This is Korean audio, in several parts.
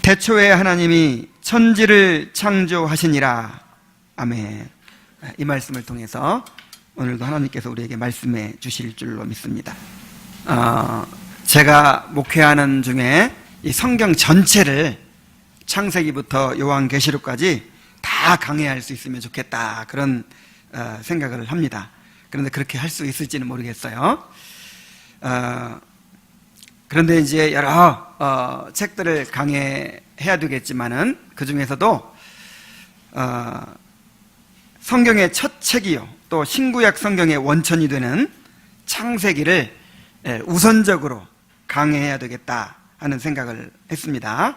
태초에 하나님이 천지를 창조하시니라. 아멘. 이 말씀을 통해서 오늘도 하나님께서 우리에게 말씀해 주실 줄로 믿습니다. 제가 목회하는 중에 이 성경 전체를 창세기부터 요한계시록까지 다 강해할 수 있으면 좋겠다, 그런 생각을 합니다. 그런데 그렇게 할 수 있을지는 모르겠어요. 그런데 이제 여러 책들을 강해해야 되겠지만은 그 중에서도 성경의 첫 책이요, 또 신구약 성경의 원천이 되는 창세기를 우선적으로 강해해야 되겠다 하는 생각을 했습니다.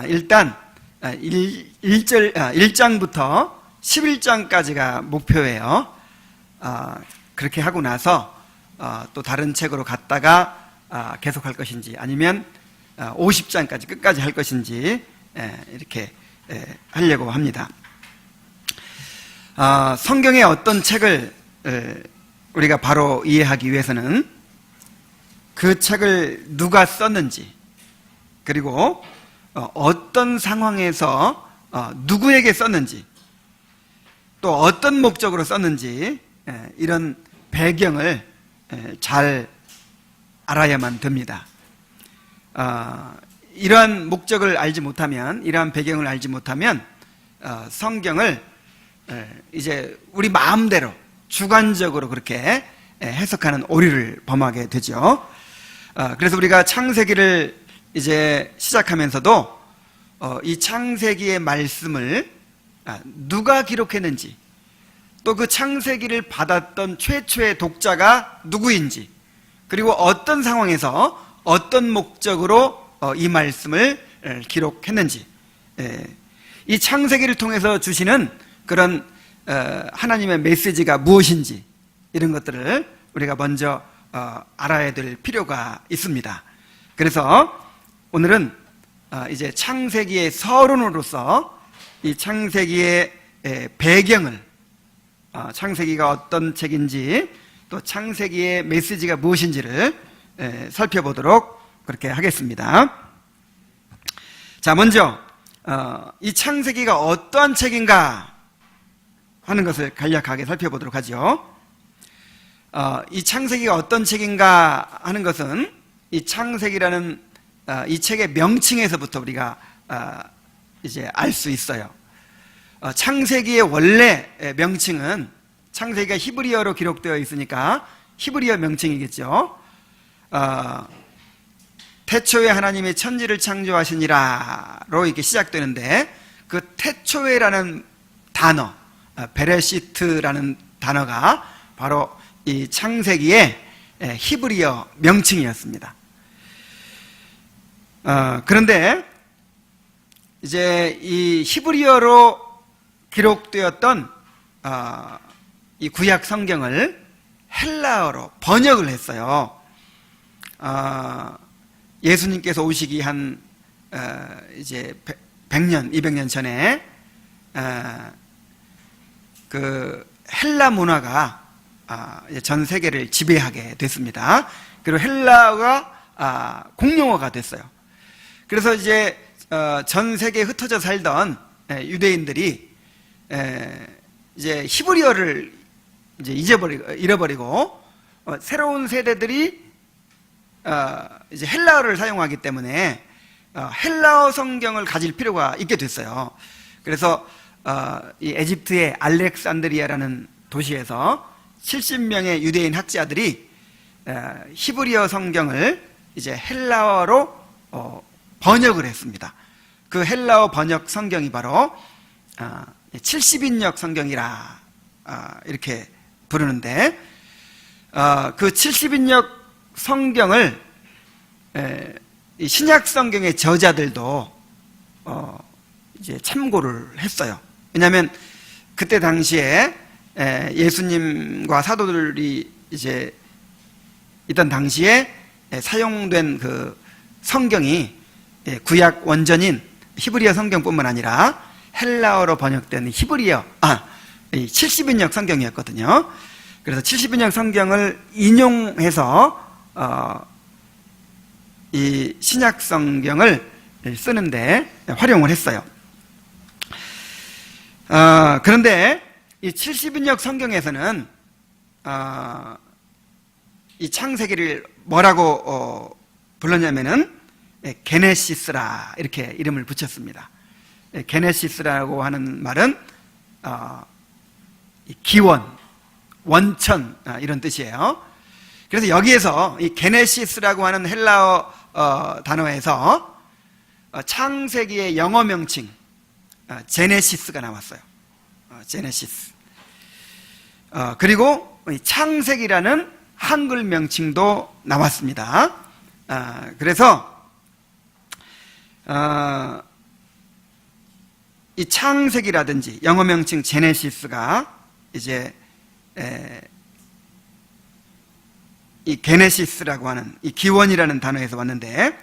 일단 1장부터 11장까지가 목표예요. 그렇게 하고 나서 또 다른 책으로 갔다가 계속할 것인지, 아니면 50장까지 끝까지 할 것인지 이렇게 하려고 합니다. 성경의 어떤 책을 우리가 바로 이해하기 위해서는 그 책을 누가 썼는지, 그리고 어떤 상황에서 누구에게 썼는지, 또 어떤 목적으로 썼는지, 이런 배경을 잘 알아야만 됩니다. 이러한 목적을 알지 못하면, 이러한 배경을 알지 못하면 성경을 이제 우리 마음대로 주관적으로 그렇게 해석하는 오류를 범하게 되죠. 그래서 우리가 창세기를 이제 시작하면서도 이 창세기의 말씀을 누가 기록했는지, 또 그 창세기를 받았던 최초의 독자가 누구인지, 그리고 어떤 상황에서 어떤 목적으로 이 말씀을 기록했는지, 이 창세기를 통해서 주시는 그런 하나님의 메시지가 무엇인지, 이런 것들을 우리가 먼저 알아야 될 필요가 있습니다. 그래서 오늘은 이제 창세기의 서론으로서 이 창세기의 배경을, 창세기가 어떤 책인지, 또 창세기의 메시지가 무엇인지를 살펴보도록 그렇게 하겠습니다. 자, 먼저 이 창세기가 어떠한 책인가 하는 것을 간략하게 살펴보도록 하죠. 이 창세기가 어떤 책인가 하는 것은 이 창세기라는 이 책의 명칭에서부터 우리가 이제 알 수 있어요. 창세기의 원래 명칭은, 창세기가 히브리어로 기록되어 있으니까 히브리어 명칭이겠죠. 태초에 하나님이 천지를 창조하시니라로 이렇게 시작되는데, 그 태초에라는 단어, 베레시트라는 단어가 바로 이 창세기의 히브리어 명칭이었습니다. 그런데 이제 이 히브리어로 기록되었던 이 구약 성경을 헬라어로 번역을 했어요. 예수님께서 오시기 한 이제 100년, 200년 전에 그 헬라 문화가 전 세계를 지배하게 됐습니다. 그리고 헬라어가 공용어가 됐어요. 그래서 이제 전 세계에 흩어져 살던 유대인들이 이제 히브리어를 이제 잃어버리고 새로운 세대들이 이제 헬라어를 사용하기 때문에 헬라어 성경을 가질 필요가 있게 됐어요. 그래서 이 에집트의 알렉산드리아라는 도시에서 70명의 유대인 학자들이 히브리어 성경을 이제 헬라어로 번역을 했습니다. 그 헬라어 번역 성경이 바로 70인역 성경이라 이렇게 부르는데, 그 70인역 성경을 신약 성경의 저자들도 이제 참고를 했어요. 왜냐하면 그때 당시에 예수님과 사도들이 이제 있던 당시에 사용된 그 성경이 구약 원전인 히브리어 성경뿐만 아니라 헬라어로 번역된 히브리어 70인역 성경이었거든요. 그래서 70인역 성경을 인용해서 이 신약 성경을 쓰는데 활용을 했어요. 그런데 이 70인역 성경에서는 이 창세기를 뭐라고 불렀냐면은 게네시스라 이렇게 이름을 붙였습니다. 게네시스라고 하는 말은 기원, 원천 이런 뜻이에요. 그래서 여기에서 이 게네시스라고 하는 헬라어 단어에서 창세기의 영어 명칭 제네시스가 나왔어요. 제네시스. 그리고 창세기라는 한글 명칭도 나왔습니다. 그래서 이 창세기라든지 영어 명칭 제네시스가 이제 이 게네시스라고 하는 이 기원이라는 단어에서 왔는데,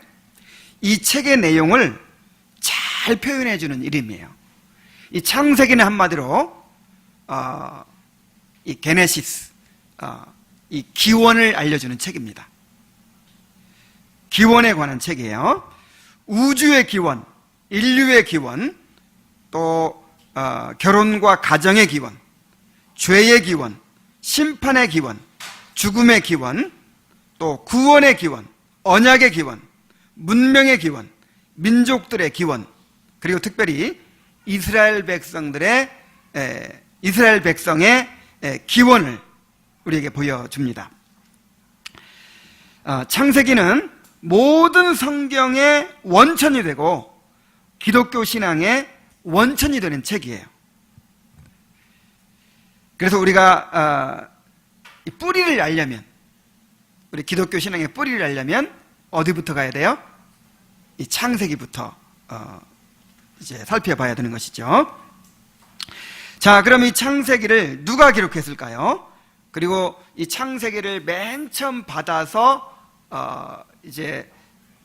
이 책의 내용을 잘 표현해 주는 이름이에요. 이 창세기는 한마디로 이 게네시스, 이 기원을 알려주는 책입니다. 기원에 관한 책이에요. 우주의 기원, 인류의 기원, 또 결혼과 가정의 기원, 죄의 기원, 심판의 기원, 죽음의 기원, 또 구원의 기원, 언약의 기원, 문명의 기원, 민족들의 기원, 그리고 특별히 이스라엘 백성의 기원을 우리에게 보여줍니다. 창세기는 모든 성경의 원천이 되고 기독교 신앙의 원천이 되는 책이에요. 그래서 우리가 이 뿌리를 알려면, 우리 기독교 신앙의 뿌리를 알려면 어디부터 가야 돼요? 이 창세기부터 이제 살펴봐야 되는 것이죠. 자, 그럼 이 창세기를 누가 기록했을까요? 그리고 이 창세기를 맨 처음 받아서 이제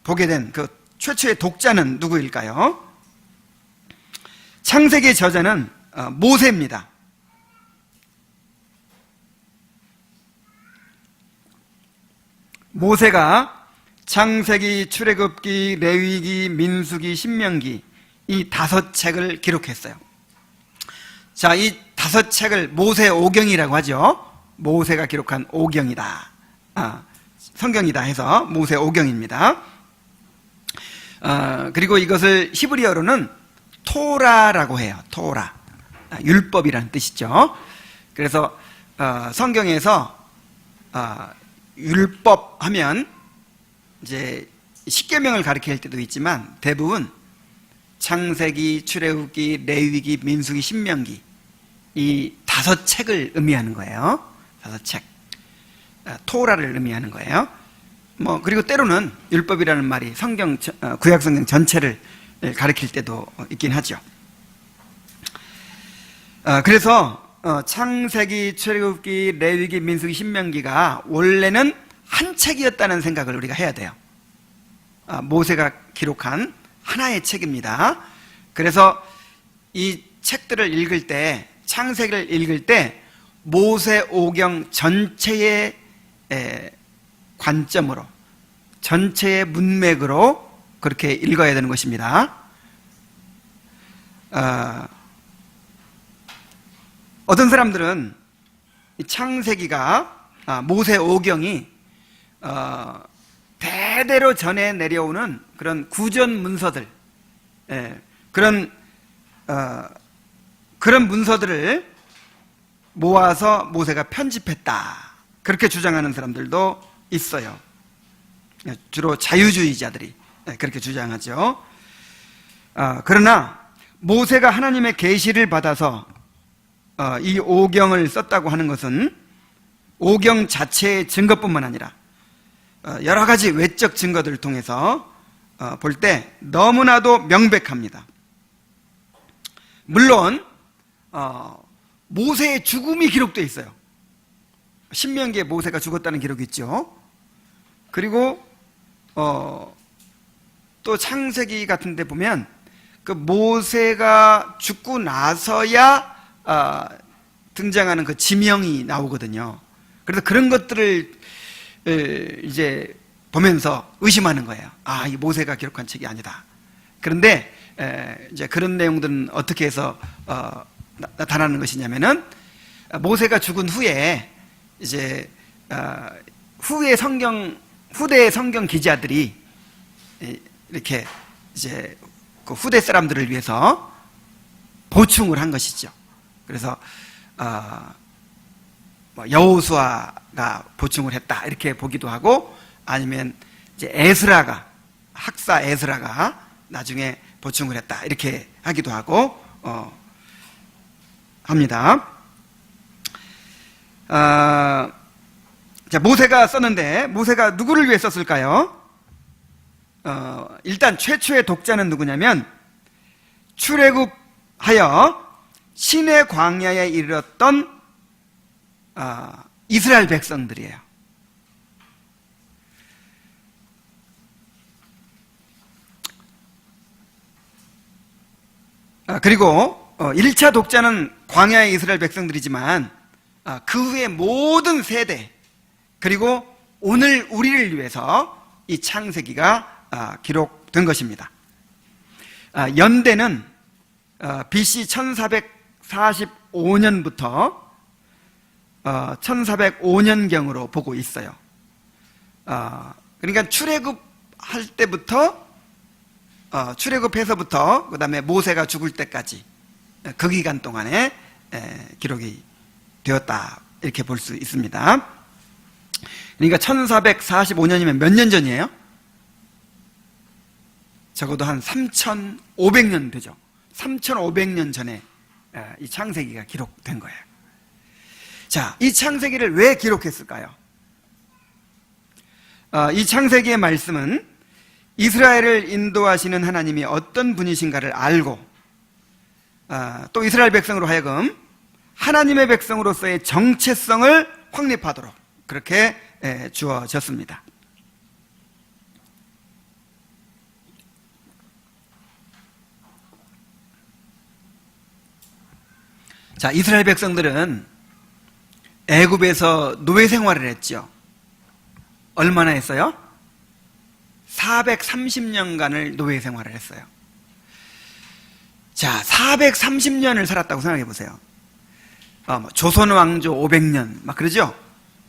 보게 된 그 최초의 독자는 누구일까요? 창세기의 저자는 모세입니다. 모세가 창세기, 출애굽기, 레위기, 민수기, 신명기 이 5책을 기록했어요. 자, 이 5책을 모세 오경이라고 하죠. 모세가 기록한 오경이다, 성경이다 해서 모세 오경입니다. 그리고 이것을 히브리어로는 토라라고 해요. 토라, 율법이라는 뜻이죠. 그래서 성경에서 율법 하면 이제 십계명을 가리킬 때도 있지만 대부분 창세기, 출애굽기, 레위기, 민수기, 신명기 이 5책을 의미하는 거예요. 5책, 토라를 의미하는 거예요. 그리고 때로는 율법이라는 말이 구약 성경 전체를 가리킬 때도 있긴 하죠. 그래서 창세기, 출애굽기, 레위기, 민수기, 신명기가 원래는 한 책이었다는 생각을 우리가 해야 돼요. 모세가 기록한 하나의 책입니다. 그래서 이 책들을 읽을 때, 창세기를 읽을 때 모세 오경 전체의 관점으로, 전체의 문맥으로 그렇게 읽어야 되는 것입니다. 어떤 사람들은 이 창세기가, 모세 오경이 대대로 전해 내려오는 그런 구전 문서들, 그런 문서들을 모아서 모세가 편집했다, 그렇게 주장하는 사람들도 있어요. 주로 자유주의자들이 그렇게 주장하죠. 그러나 모세가 하나님의 계시를 받아서 이 오경을 썼다고 하는 것은 오경 자체의 증거뿐만 아니라 여러 가지 외적 증거들을 통해서 볼 때 너무나도 명백합니다. 물론 모세의 죽음이 기록되어 있어요. 신명기에 모세가 죽었다는 기록이 있죠. 그리고 또 창세기 같은 데 보면 그 모세가 죽고 나서야 등장하는 그 지명이 나오거든요. 그래서 그런 것들을 이제 보면서 의심하는 거예요. 이 모세가 기록한 책이 아니다. 그런데 이제 그런 내용들은 어떻게 해서 나타나는 것이냐면은 모세가 죽은 후에 이제 후대 성경 기자들이 이렇게 이제 그 후대 사람들을 위해서 보충을 한 것이죠. 그래서 뭐 여호수아가 보충을 했다 이렇게 보기도 하고, 아니면 이제 학사 에스라가 나중에 보충을 했다 이렇게 하기도 하고 합니다. 자, 모세가 썼는데 모세가 누구를 위해 썼을까요? 일단 최초의 독자는 누구냐면 출애굽하여 신의 광야에 이르렀던 이스라엘 백성들이에요. 그리고 1차 독자는 광야의 이스라엘 백성들이지만 그 후에 모든 세대, 그리고 오늘 우리를 위해서 이 창세기가 기록된 것입니다. 연대는 BC 1445년부터 1405년경으로 보고 있어요. 그러니까 출애굽할 때부터 출애굽해서부터 그 다음에 모세가 죽을 때까지 그 기간 동안에 기록이 되었다 이렇게 볼 수 있습니다. 그러니까 1445년이면 몇 년 전이에요? 적어도 한 3500년 되죠. 3500년 전에 이 창세기가 기록된 거예요. 자, 이 창세기를 왜 기록했을까요? 이 창세기의 말씀은 이스라엘을 인도하시는 하나님이 어떤 분이신가를 알고, 또 이스라엘 백성으로 하여금 하나님의 백성으로서의 정체성을 확립하도록 그렇게 주어졌습니다. 자, 이스라엘 백성들은 애굽에서 노예 생활을 했죠. 얼마나 했어요? 430년간을 노예 생활을 했어요. 자, 430년을 살았다고 생각해 보세요. 조선 왕조 500년 막 그러죠.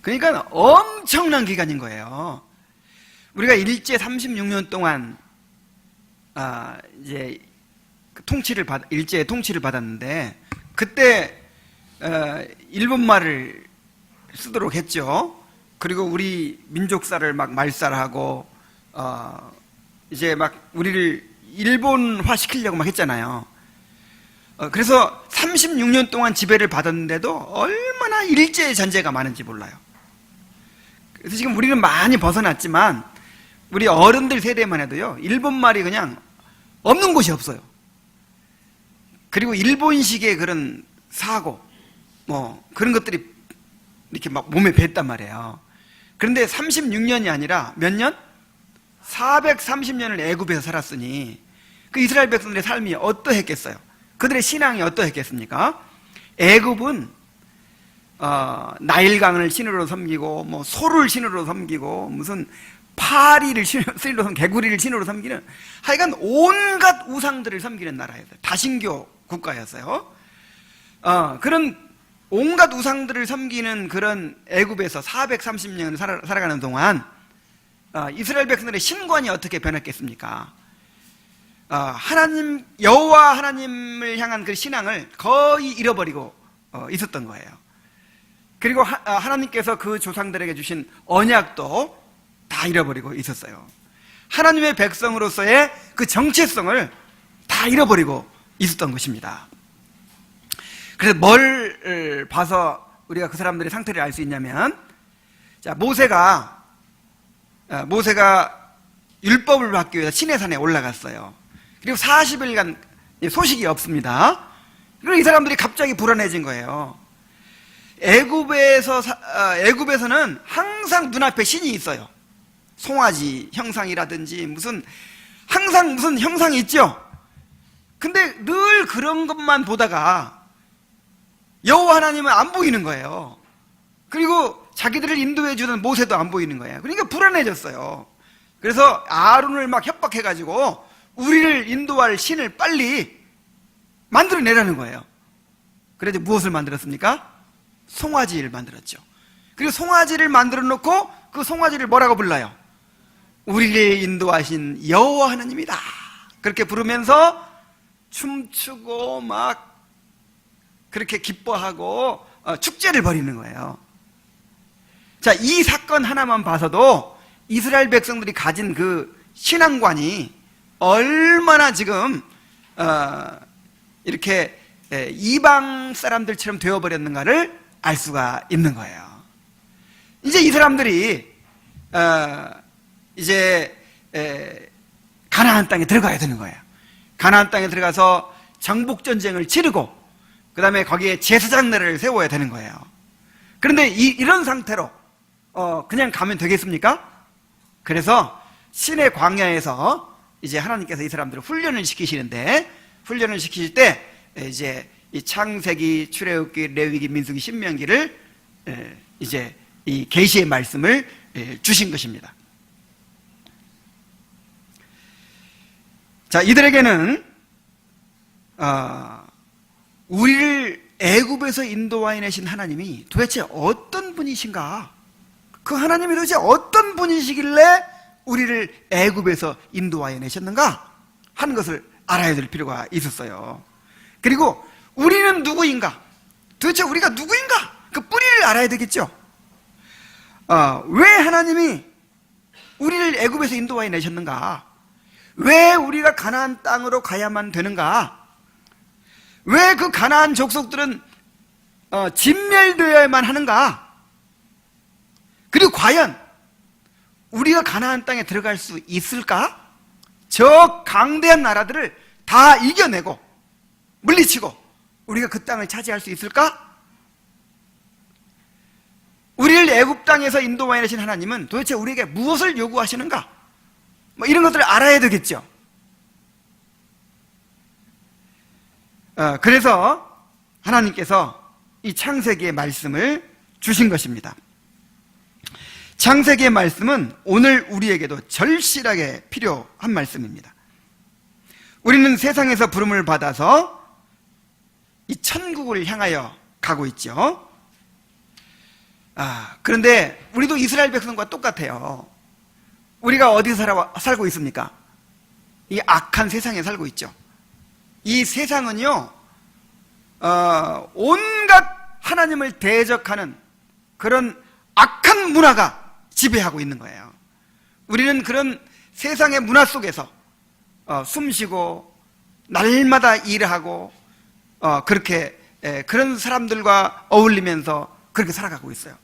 그러니까 엄청난 기간인 거예요. 우리가 일제 36년 동안 이제 일제의 통치를 받았는데, 그때 일본말을 쓰도록 했죠. 그리고 우리 민족사를 막 말살하고 이제 막 우리를 일본화 시키려고 막 했잖아요. 그래서 36년 동안 지배를 받았는데도 얼마나 일제 잔재가 많은지 몰라요. 그래서 지금 우리는 많이 벗어났지만 우리 어른들 세대만 해도요, 일본말이 그냥 없는 곳이 없어요. 그리고 일본식의 그런 사고 뭐 그런 것들이 이렇게 막 몸에 뱄단 말이에요. 그런데 36년이 아니라 몇 년? 430년을 애굽에서 살았으니 그 이스라엘 백성들의 삶이 어떠했겠어요? 그들의 신앙이 어떠했겠습니까? 애굽은 나일강을 신으로 섬기고 뭐 소를 신으로 섬기고 무슨 파리를 신으로 섬기고 개구리를 신으로 섬기는, 하여간 온갖 우상들을 섬기는 나라였어요. 다신교 국가였어요. 그런 온갖 우상들을 섬기는 그런 애굽에서 430년을 살아가는 동안 이스라엘 백성들의 신관이 어떻게 변했겠습니까? 하나님, 여호와 하나님을 향한 그 신앙을 거의 잃어버리고 있었던 거예요. 그리고 하나님께서 그 조상들에게 주신 언약도 다 잃어버리고 있었어요. 하나님의 백성으로서의 그 정체성을 다 잃어버리고 있었던 것입니다. 그래서 뭘 봐서 우리가 그 사람들의 상태를 알 수 있냐면, 자, 모세가 율법을 받기 위해서 시내산에 올라갔어요. 그리고 40일간 소식이 없습니다. 그리고 이 사람들이 갑자기 불안해진 거예요. 애굽에서는 항상 눈앞에 신이 있어요. 송아지 형상이라든지 항상 무슨 형상이 있죠. 근데 늘 그런 것만 보다가 여호와 하나님은 안 보이는 거예요. 그리고 자기들을 인도해 주는 모세도 안 보이는 거예요. 그러니까 불안해졌어요. 그래서 아론을 막 협박해가지고 우리를 인도할 신을 빨리 만들어내라는 거예요. 그래서 무엇을 만들었습니까? 송아지를 만들었죠. 그리고 송아지를 만들어 놓고 그 송아지를 뭐라고 불러요? 우리를 인도하신 여호와 하나님이다, 그렇게 부르면서 춤추고 막 그렇게 기뻐하고 축제를 벌이는 거예요. 자, 이 사건 하나만 봐서도 이스라엘 백성들이 가진 그 신앙관이 얼마나 지금 이렇게 이방 사람들처럼 되어버렸는가를 알 수가 있는 거예요. 이제 이 사람들이 이제 가나안 땅에 들어가야 되는 거예요. 가나안 땅에 들어가서 정복 전쟁을 치르고 그 다음에 거기에 제사장 나라를 세워야 되는 거예요. 그런데 이런 상태로 그냥 가면 되겠습니까? 그래서 시내 광야에서 이제 하나님께서 이 사람들을 훈련을 시키시는데, 훈련을 시키실 때 이제 이 창세기, 출애굽기, 레위기, 민수기, 신명기를 이제 이 계시의 말씀을 주신 것입니다. 자, 이들에게는 우리를 애굽에서 인도해내신 하나님이 도대체 어떤 분이신가, 그 하나님이 도대체 어떤 분이시길래 우리를 애굽에서 인도해내셨는가 하는 것을 알아야 될 필요가 있었어요. 그리고 우리는 누구인가, 도대체 우리가 누구인가, 그 뿌리를 알아야 되겠죠. 왜 하나님이 우리를 애굽에서 인도해내셨는가, 왜 우리가 가나안 땅으로 가야만 되는가, 왜 그 가나안 족속들은 진멸되어야만 하는가, 그리고 과연 우리가 가나안 땅에 들어갈 수 있을까? 저 강대한 나라들을 다 이겨내고 물리치고 우리가 그 땅을 차지할 수 있을까? 우리를 애굽 땅에서 인도해내신 하나님은 도대체 우리에게 무엇을 요구하시는가? 뭐 이런 것들을 알아야 되겠죠. 그래서 하나님께서 이 창세기의 말씀을 주신 것입니다. 창세기의 말씀은 오늘 우리에게도 절실하게 필요한 말씀입니다. 우리는 세상에서 부름을 받아서 이 천국을 향하여 가고 있죠. 그런데 우리도 이스라엘 백성과 똑같아요. 우리가 어디서 살고 있습니까? 이 악한 세상에 살고 있죠. 이 세상은요, 온갖 하나님을 대적하는 그런 악한 문화가 지배하고 있는 거예요. 우리는 그런 세상의 문화 속에서 숨쉬고 날마다 일하고 그렇게 그런 사람들과 어울리면서 그렇게 살아가고 있어요.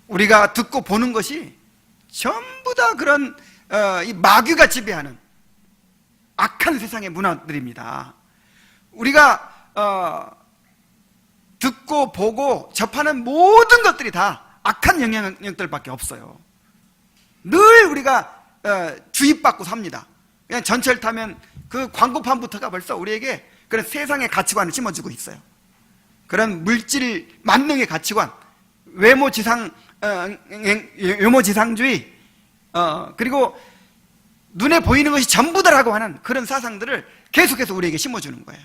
우리가 듣고 보는 것이 전부 다 그런 이 마귀가 지배하는 악한 세상의 문화들입니다. 우리가 듣고 보고 접하는 모든 것들이 다 악한 영향력들밖에 없어요. 늘 우리가 주입받고 삽니다. 그냥 전철 타면 그 광고판부터가 벌써 우리에게 그런 세상의 가치관을 심어주고 있어요. 그런 물질 만능의 가치관, 외모지상주의, 그리고 눈에 보이는 것이 전부다라고 하는 그런 사상들을 계속해서 우리에게 심어주는 거예요.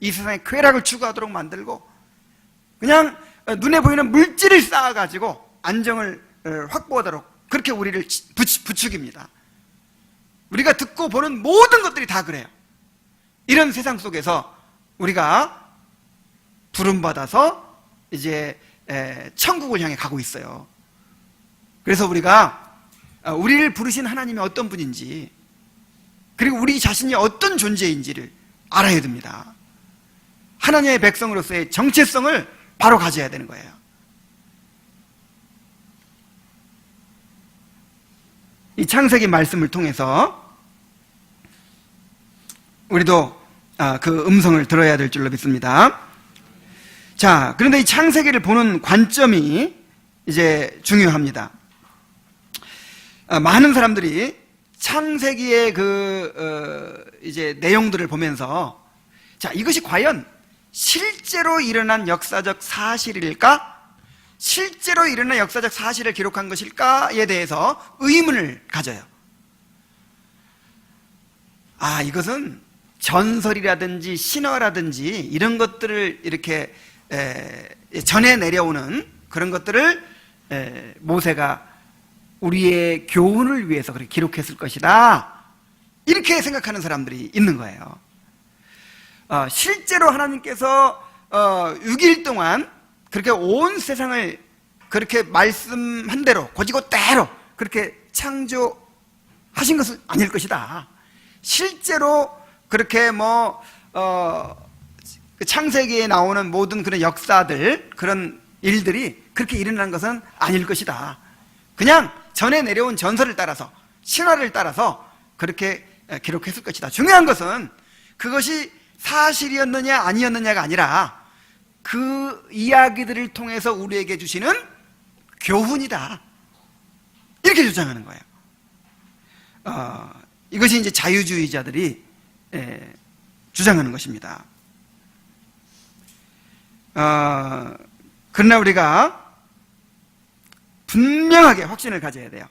이 세상에 쾌락을 추구하도록 만들고 그냥 눈에 보이는 물질을 쌓아가지고 안정을 확보하도록 그렇게 우리를 부추깁니다. 우리가 듣고 보는 모든 것들이 다 그래요. 이런 세상 속에서 우리가 부름받아서 이제 천국을 향해 가고 있어요. 그래서 우리가 우리를 부르신 하나님이 어떤 분인지, 그리고 우리 자신이 어떤 존재인지를 알아야 됩니다. 하나님의 백성으로서의 정체성을 바로 가져야 되는 거예요. 이 창세기 말씀을 통해서 우리도 그 음성을 들어야 될 줄로 믿습니다. 자, 그런데 이 창세기를 보는 관점이 이제 중요합니다. 많은 사람들이 창세기의 이제 내용들을 보면서, 자, 이것이 과연 실제로 일어난 역사적 사실일까? 실제로 일어난 역사적 사실을 기록한 것일까에 대해서 의문을 가져요. 이것은 전설이라든지 신화라든지 이런 것들을 이렇게 전해 내려오는 그런 것들을 모세가 우리의 교훈을 위해서 그렇게 기록했을 것이다, 이렇게 생각하는 사람들이 있는 거예요. 실제로 하나님께서 6일 동안 그렇게 온 세상을 그렇게 말씀한 대로 곧이곧대로 그렇게 창조하신 것은 아닐 것이다. 실제로 그렇게 창세기에 나오는 모든 그런 역사들, 그런 일들이 그렇게 일어난 것은 아닐 것이다. 그냥 전에 내려온 전설을 따라서, 신화를 따라서 그렇게 기록했을 것이다. 중요한 것은 그것이 사실이었느냐 아니었느냐가 아니라 그 이야기들을 통해서 우리에게 주시는 교훈이다, 이렇게 주장하는 거예요. 이것이 이제 자유주의자들이 주장하는 것입니다. 그러나 우리가 분명하게 확신을 가져야 돼요.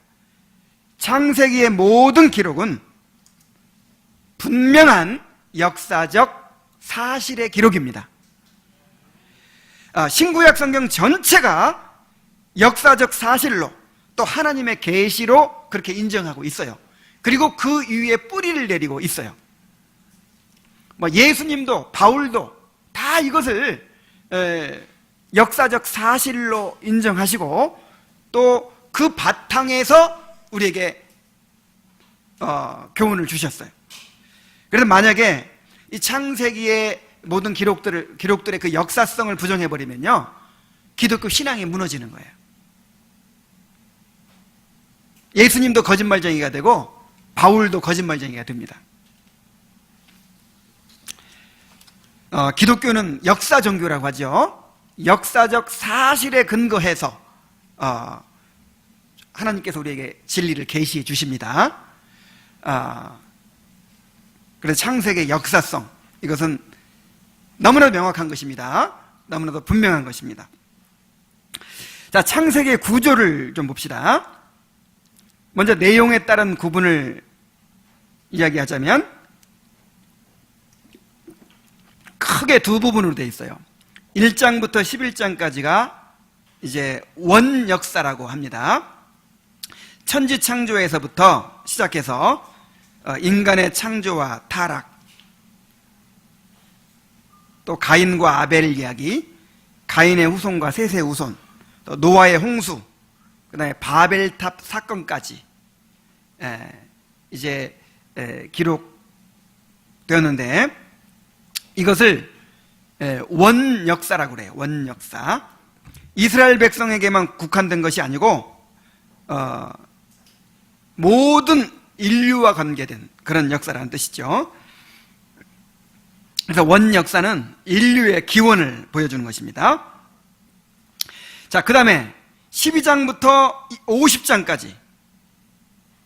창세기의 모든 기록은 분명한 역사적 사실의 기록입니다. 신구약 성경 전체가 역사적 사실로 또 하나님의 계시로 그렇게 인정하고 있어요. 그리고 그 위에 뿌리를 내리고 있어요. 예수님도 바울도 다 이것을 역사적 사실로 인정하시고 또 그 바탕에서 우리에게 교훈을 주셨어요. 그래서 만약에 이 창세기의 모든 기록들의 그 역사성을 부정해버리면요, 기독교 신앙이 무너지는 거예요. 예수님도 거짓말쟁이가 되고 바울도 거짓말쟁이가 됩니다. 기독교는 역사 종교라고 하죠. 역사적 사실에 근거해서 하나님께서 우리에게 진리를 계시해 주십니다. 그래서 창세기의 역사성, 이것은 너무나도 명확한 것입니다. 너무나도 분명한 것입니다. 자, 창세기의 구조를 좀 봅시다. 먼저 내용에 따른 구분을 이야기하자면 크게 두 부분으로 되어 있어요. 1장부터 11장까지가 이제 원역사라고 합니다. 천지 창조에서부터 시작해서 인간의 창조와 타락, 또 가인과 아벨 이야기, 가인의 후손과 셋의 후손, 또 노아의 홍수, 그 다음에 바벨탑 사건까지 이제 기록되었는데, 이것을 원역사라고 그래요. 원역사. 이스라엘 백성에게만 국한된 것이 아니고 모든 인류와 관계된 그런 역사라는 뜻이죠. 그래서 원역사는 인류의 기원을 보여주는 것입니다. 자, 그 다음에 12장부터 50장까지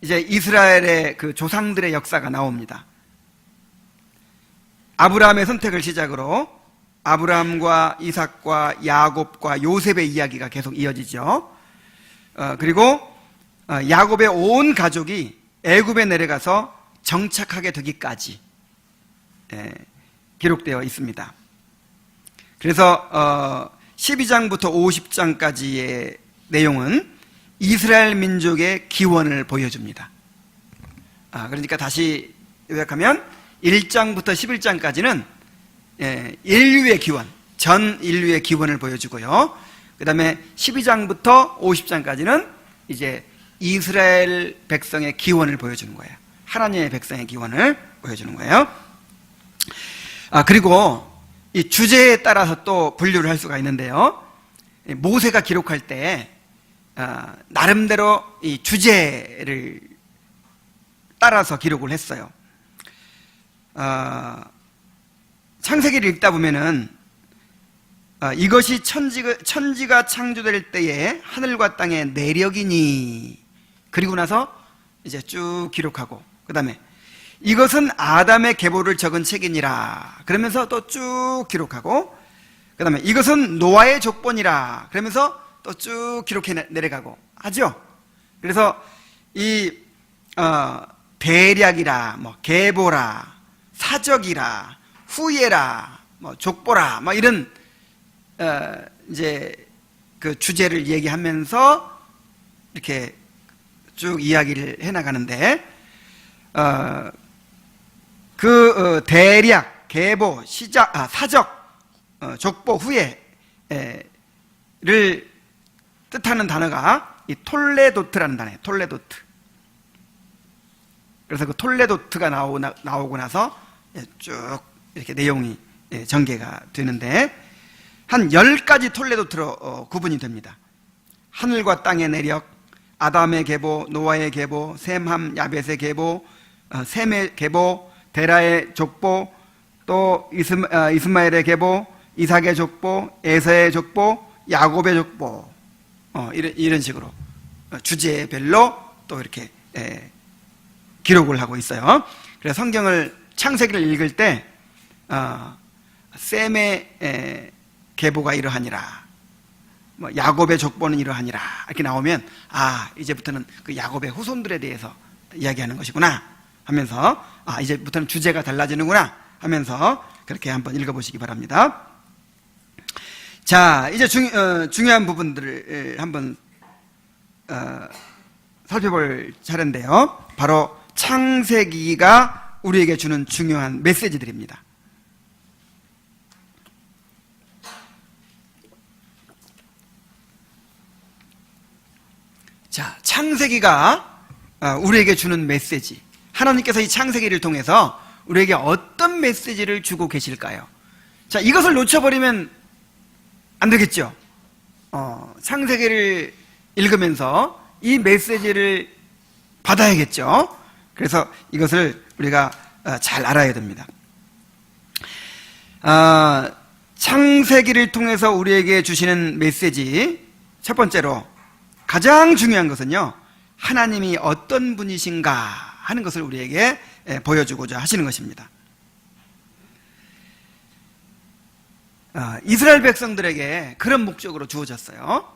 이제 이스라엘의 그 조상들의 역사가 나옵니다. 아브라함의 선택을 시작으로 아브라함과 이삭과 야곱과 요셉의 이야기가 계속 이어지죠. 그리고 야곱의 온 가족이 애굽에 내려가서 정착하게 되기까지 기록되어 있습니다. 그래서 12장부터 50장까지의 내용은 이스라엘 민족의 기원을 보여줍니다. 그러니까 다시 요약하면 1장부터 11장까지는 인류의 기원, 전 인류의 기원을 보여주고요. 그 다음에 12장부터 50장까지는 이제 이스라엘 백성의 기원을 보여주는 거예요. 하나님의 백성의 기원을 보여주는 거예요. 그리고 이 주제에 따라서 또 분류를 할 수가 있는데요. 모세가 기록할 때 나름대로 이 주제를 따라서 기록을 했어요. 창세기를 읽다 보면은 이것이 천지가 창조될 때에 하늘과 땅의 내력이니, 그리고 나서 이제 쭉 기록하고, 그 다음에 이것은 아담의 계보를 적은 책이니라 그러면서 또 쭉 기록하고, 그 다음에 이것은 노아의 족본이라 그러면서 또 쭉 기록해 내려가고 하죠. 그래서 이 대략이라, 계보라, 사적이라, 후예라, 족보라, 이런 이제 그 주제를 얘기하면서 이렇게 쭉 이야기를 해나가는데, 대략, 계보, 사적, 족보, 후예를 뜻하는 단어가 이 톨레도트라는 단어예요. 톨레도트. 그래서 그 톨레도트가 나오고 나서 쭉 이렇게 내용이 전개가 되는데, 한 10가지 톨레도트로 구분이 됩니다. 하늘과 땅의 내력, 아담의 계보, 노아의 계보, 셈함, 야벳의 계보, 셈의 계보, 데라의 족보, 또 이스마엘의 계보, 이삭의 족보, 에서의 족보, 야곱의 족보, 이런 식으로 주제별로 또 이렇게 기록을 하고 있어요. 그래서 성경을 창세기를 읽을 때 셈의 계보가 이러하니라, 야곱의 족보는 이러하니라 이렇게 나오면 이제부터는 그 야곱의 후손들에 대해서 이야기하는 것이구나 하면서 이제부터는 주제가 달라지는구나 하면서 그렇게 한번 읽어보시기 바랍니다. 자, 이제 중요한 부분들을 한번 살펴볼 차례인데요. 바로 창세기가 우리에게 주는 중요한 메시지들입니다. 자, 창세기가 우리에게 주는 메시지, 하나님께서 이 창세기를 통해서 우리에게 어떤 메시지를 주고 계실까요? 자, 이것을 놓쳐버리면 안 되겠죠. 창세기를 읽으면서 이 메시지를 받아야겠죠. 그래서 이것을 우리가 잘 알아야 됩니다. 창세기를 통해서 우리에게 주시는 메시지, 첫 번째로 가장 중요한 것은요, 하나님이 어떤 분이신가 하는 것을 우리에게 보여주고자 하시는 것입니다. 이스라엘 백성들에게 그런 목적으로 주어졌어요.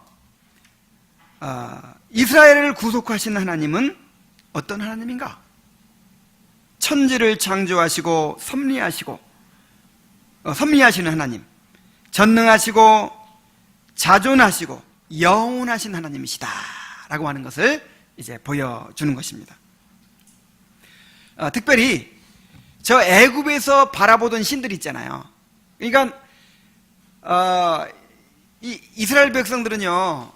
이스라엘을 구속하신 하나님은 어떤 하나님인가? 천지를 창조하시고 섭리하시는 하나님, 전능하시고 자존하시고 영원하신 하나님이시다 라고 하는 것을 이제 보여주는 것입니다. 특별히 저 애굽에서 바라보던 신들 있잖아요. 그러니까 이스라엘 백성들은요,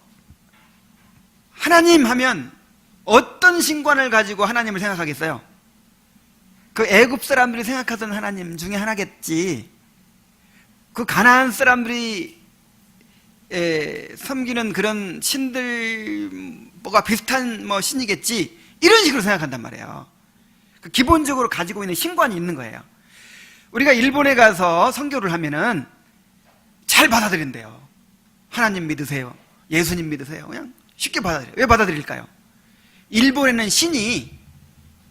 하나님 하면 어떤 신관을 가지고 하나님을 생각하겠어요? 그 애굽 사람들이 생각하던 하나님 중에 하나겠지. 그 가나안 사람들이 섬기는 그런 신들과 비슷한 신이겠지, 이런 식으로 생각한단 말이에요. 기본적으로 가지고 있는 신관이 있는 거예요. 우리가 일본에 가서 선교를 하면은 잘 받아들인대요. 하나님 믿으세요, 예수님 믿으세요. 그냥 쉽게 받아들여요. 왜 받아들일까요? 일본에는 신이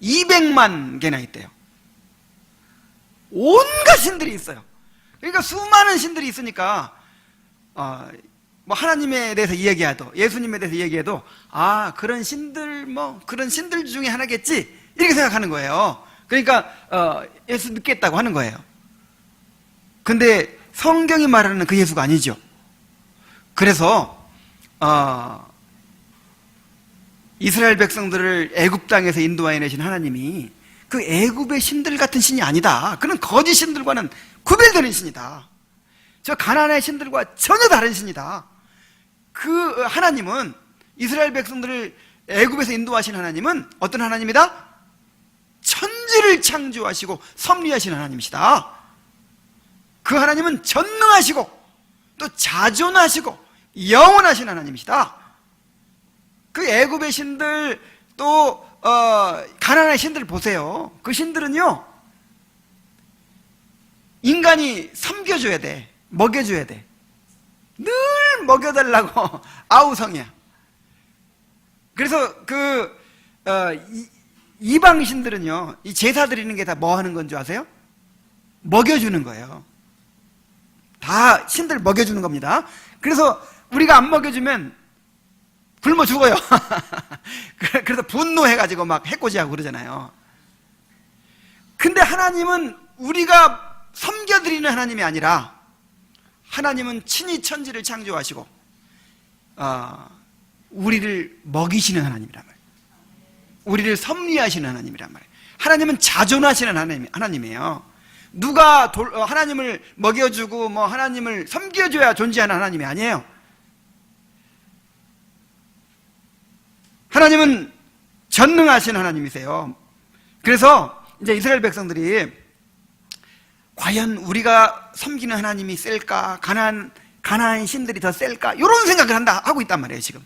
200만 개나 있대요. 온갖 신들이 있어요. 그러니까 수많은 신들이 있으니까 하나님에 대해서 이야기해도, 예수님에 대해서 이야기해도 그런 신들 그런 신들 중에 하나겠지 이렇게 생각하는 거예요. 그러니까 예수 믿겠다고 하는 거예요. 근데 성경이 말하는 그 예수가 아니죠. 그래서 이스라엘 백성들을 애굽 땅에서 인도해내신 하나님이 그 애굽의 신들 같은 신이 아니다. 그는 거짓 신들과는 구별되는 신이다. 저 가나안의 신들과 전혀 다른 신이다. 그 하나님은, 이스라엘 백성들을 애굽에서 인도하신 하나님은 어떤 하나님이다? 천지를 창조하시고 섭리하신 하나님이시다. 그 하나님은 전능하시고 또 자존하시고 영원하신 하나님이시다. 그 애굽의 신들, 또 가나안의 신들 보세요. 그 신들은요, 인간이 섬겨줘야 돼, 먹여줘야 돼. 늘 먹여달라고 아우성이야. 그래서 이방 신들은요, 이 제사 드리는 게 다 뭐 하는 건 줄 아세요? 먹여주는 거예요. 다 신들 먹여주는 겁니다. 그래서 우리가 안 먹여주면 굶어 죽어요. 그래서 분노해가지고 막 해코지하고 그러잖아요. 근데 하나님은 우리가 섬겨드리는 하나님이 아니라 하나님은 친히 천지를 창조하시고 우리를 먹이시는 하나님이란 말이에요. 우리를 섭리하시는 하나님이란 말이에요. 하나님은 자존하시는 하나님이에요. 누가 하나님을 먹여주고 뭐 하나님을 섬겨줘야 존재하는 하나님이 아니에요. 하나님은 전능하신 하나님이세요. 그래서 이제 이스라엘 백성들이 과연 우리가 섬기는 하나님이 셀까? 가나안 신들이 더 셀까? 이런 생각을 하고 있단 말이에요, 지금.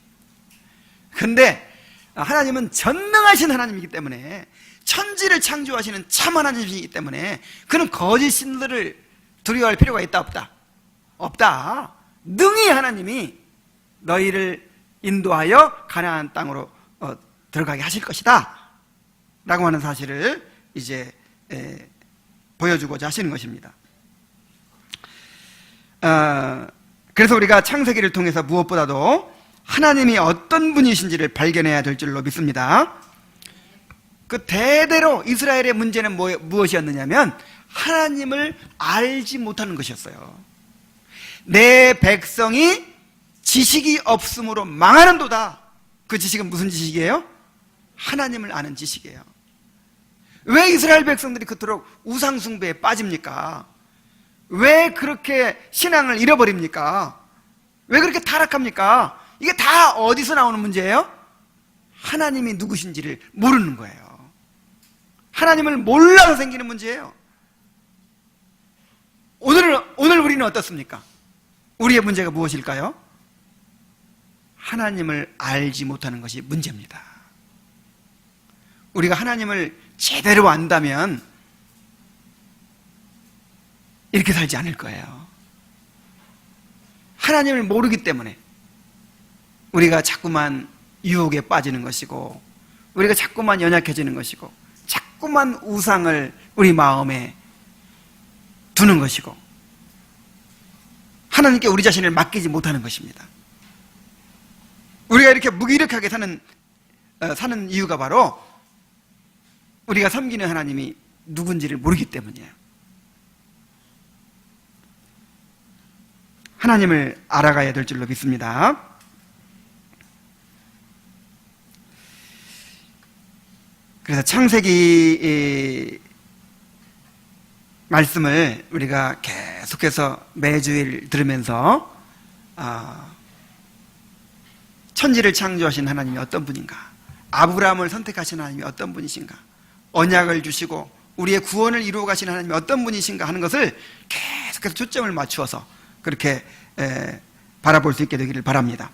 근데 하나님은 전능하신 하나님이기 때문에, 천지를 창조하시는 참 하나님이기 때문에 그는 거짓 신들을 두려워할 필요가 있다, 없다? 없다. 능히 하나님이 너희를 인도하여 가나안 땅으로 들어가게 하실 것이다 라고 하는 사실을 이제 보여주고자 하시는 것입니다. 그래서 우리가 창세기를 통해서 무엇보다도 하나님이 어떤 분이신지를 발견해야 될 줄로 믿습니다. 그 대대로 이스라엘의 문제는 무엇이었느냐면 하나님을 알지 못하는 것이었어요. 내 백성이 지식이 없으므로 망하는도다. 그 지식은 무슨 지식이에요? 하나님을 아는 지식이에요. 왜 이스라엘 백성들이 그토록 우상숭배에 빠집니까? 왜 그렇게 신앙을 잃어버립니까? 왜 그렇게 타락합니까? 이게 다 어디서 나오는 문제예요? 하나님이 누구신지를 모르는 거예요. 하나님을 몰라서 생기는 문제예요. 오늘 우리는 어떻습니까? 우리의 문제가 무엇일까요? 하나님을 알지 못하는 것이 문제입니다. 우리가 하나님을 제대로 안다면 이렇게 살지 않을 거예요. 하나님을 모르기 때문에 우리가 자꾸만 유혹에 빠지는 것이고, 우리가 자꾸만 연약해지는 것이고, 자꾸만 우상을 우리 마음에 두는 것이고, 하나님께 우리 자신을 맡기지 못하는 것입니다. 우리가 이렇게 무기력하게 사는 이유가 바로 우리가 섬기는 하나님이 누군지를 모르기 때문이에요. 하나님을 알아가야 될 줄로 믿습니다. 그래서 창세기 말씀을 우리가 계속해서 매주일 들으면서 천지를 창조하신 하나님이 어떤 분인가, 아브라함을 선택하신 하나님이 어떤 분이신가, 언약을 주시고 우리의 구원을 이루어 가신 하나님이 어떤 분이신가 하는 것을 계속해서 초점을 맞추어서 그렇게 바라볼 수 있게 되기를 바랍니다.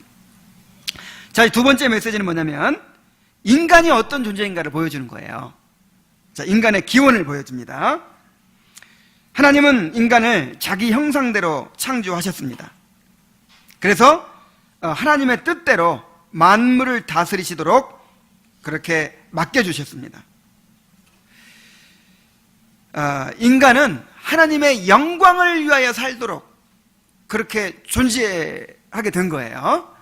자, 두 번째 메시지는 뭐냐면 인간이 어떤 존재인가를 보여주는 거예요. 자, 인간의 기원을 보여줍니다. 하나님은 인간을 자기 형상대로 창조하셨습니다. 그래서 하나님의 뜻대로 만물을 다스리시도록 그렇게 맡겨주셨습니다. 인간은 하나님의 영광을 위하여 살도록 그렇게 존재하게 된 거예요.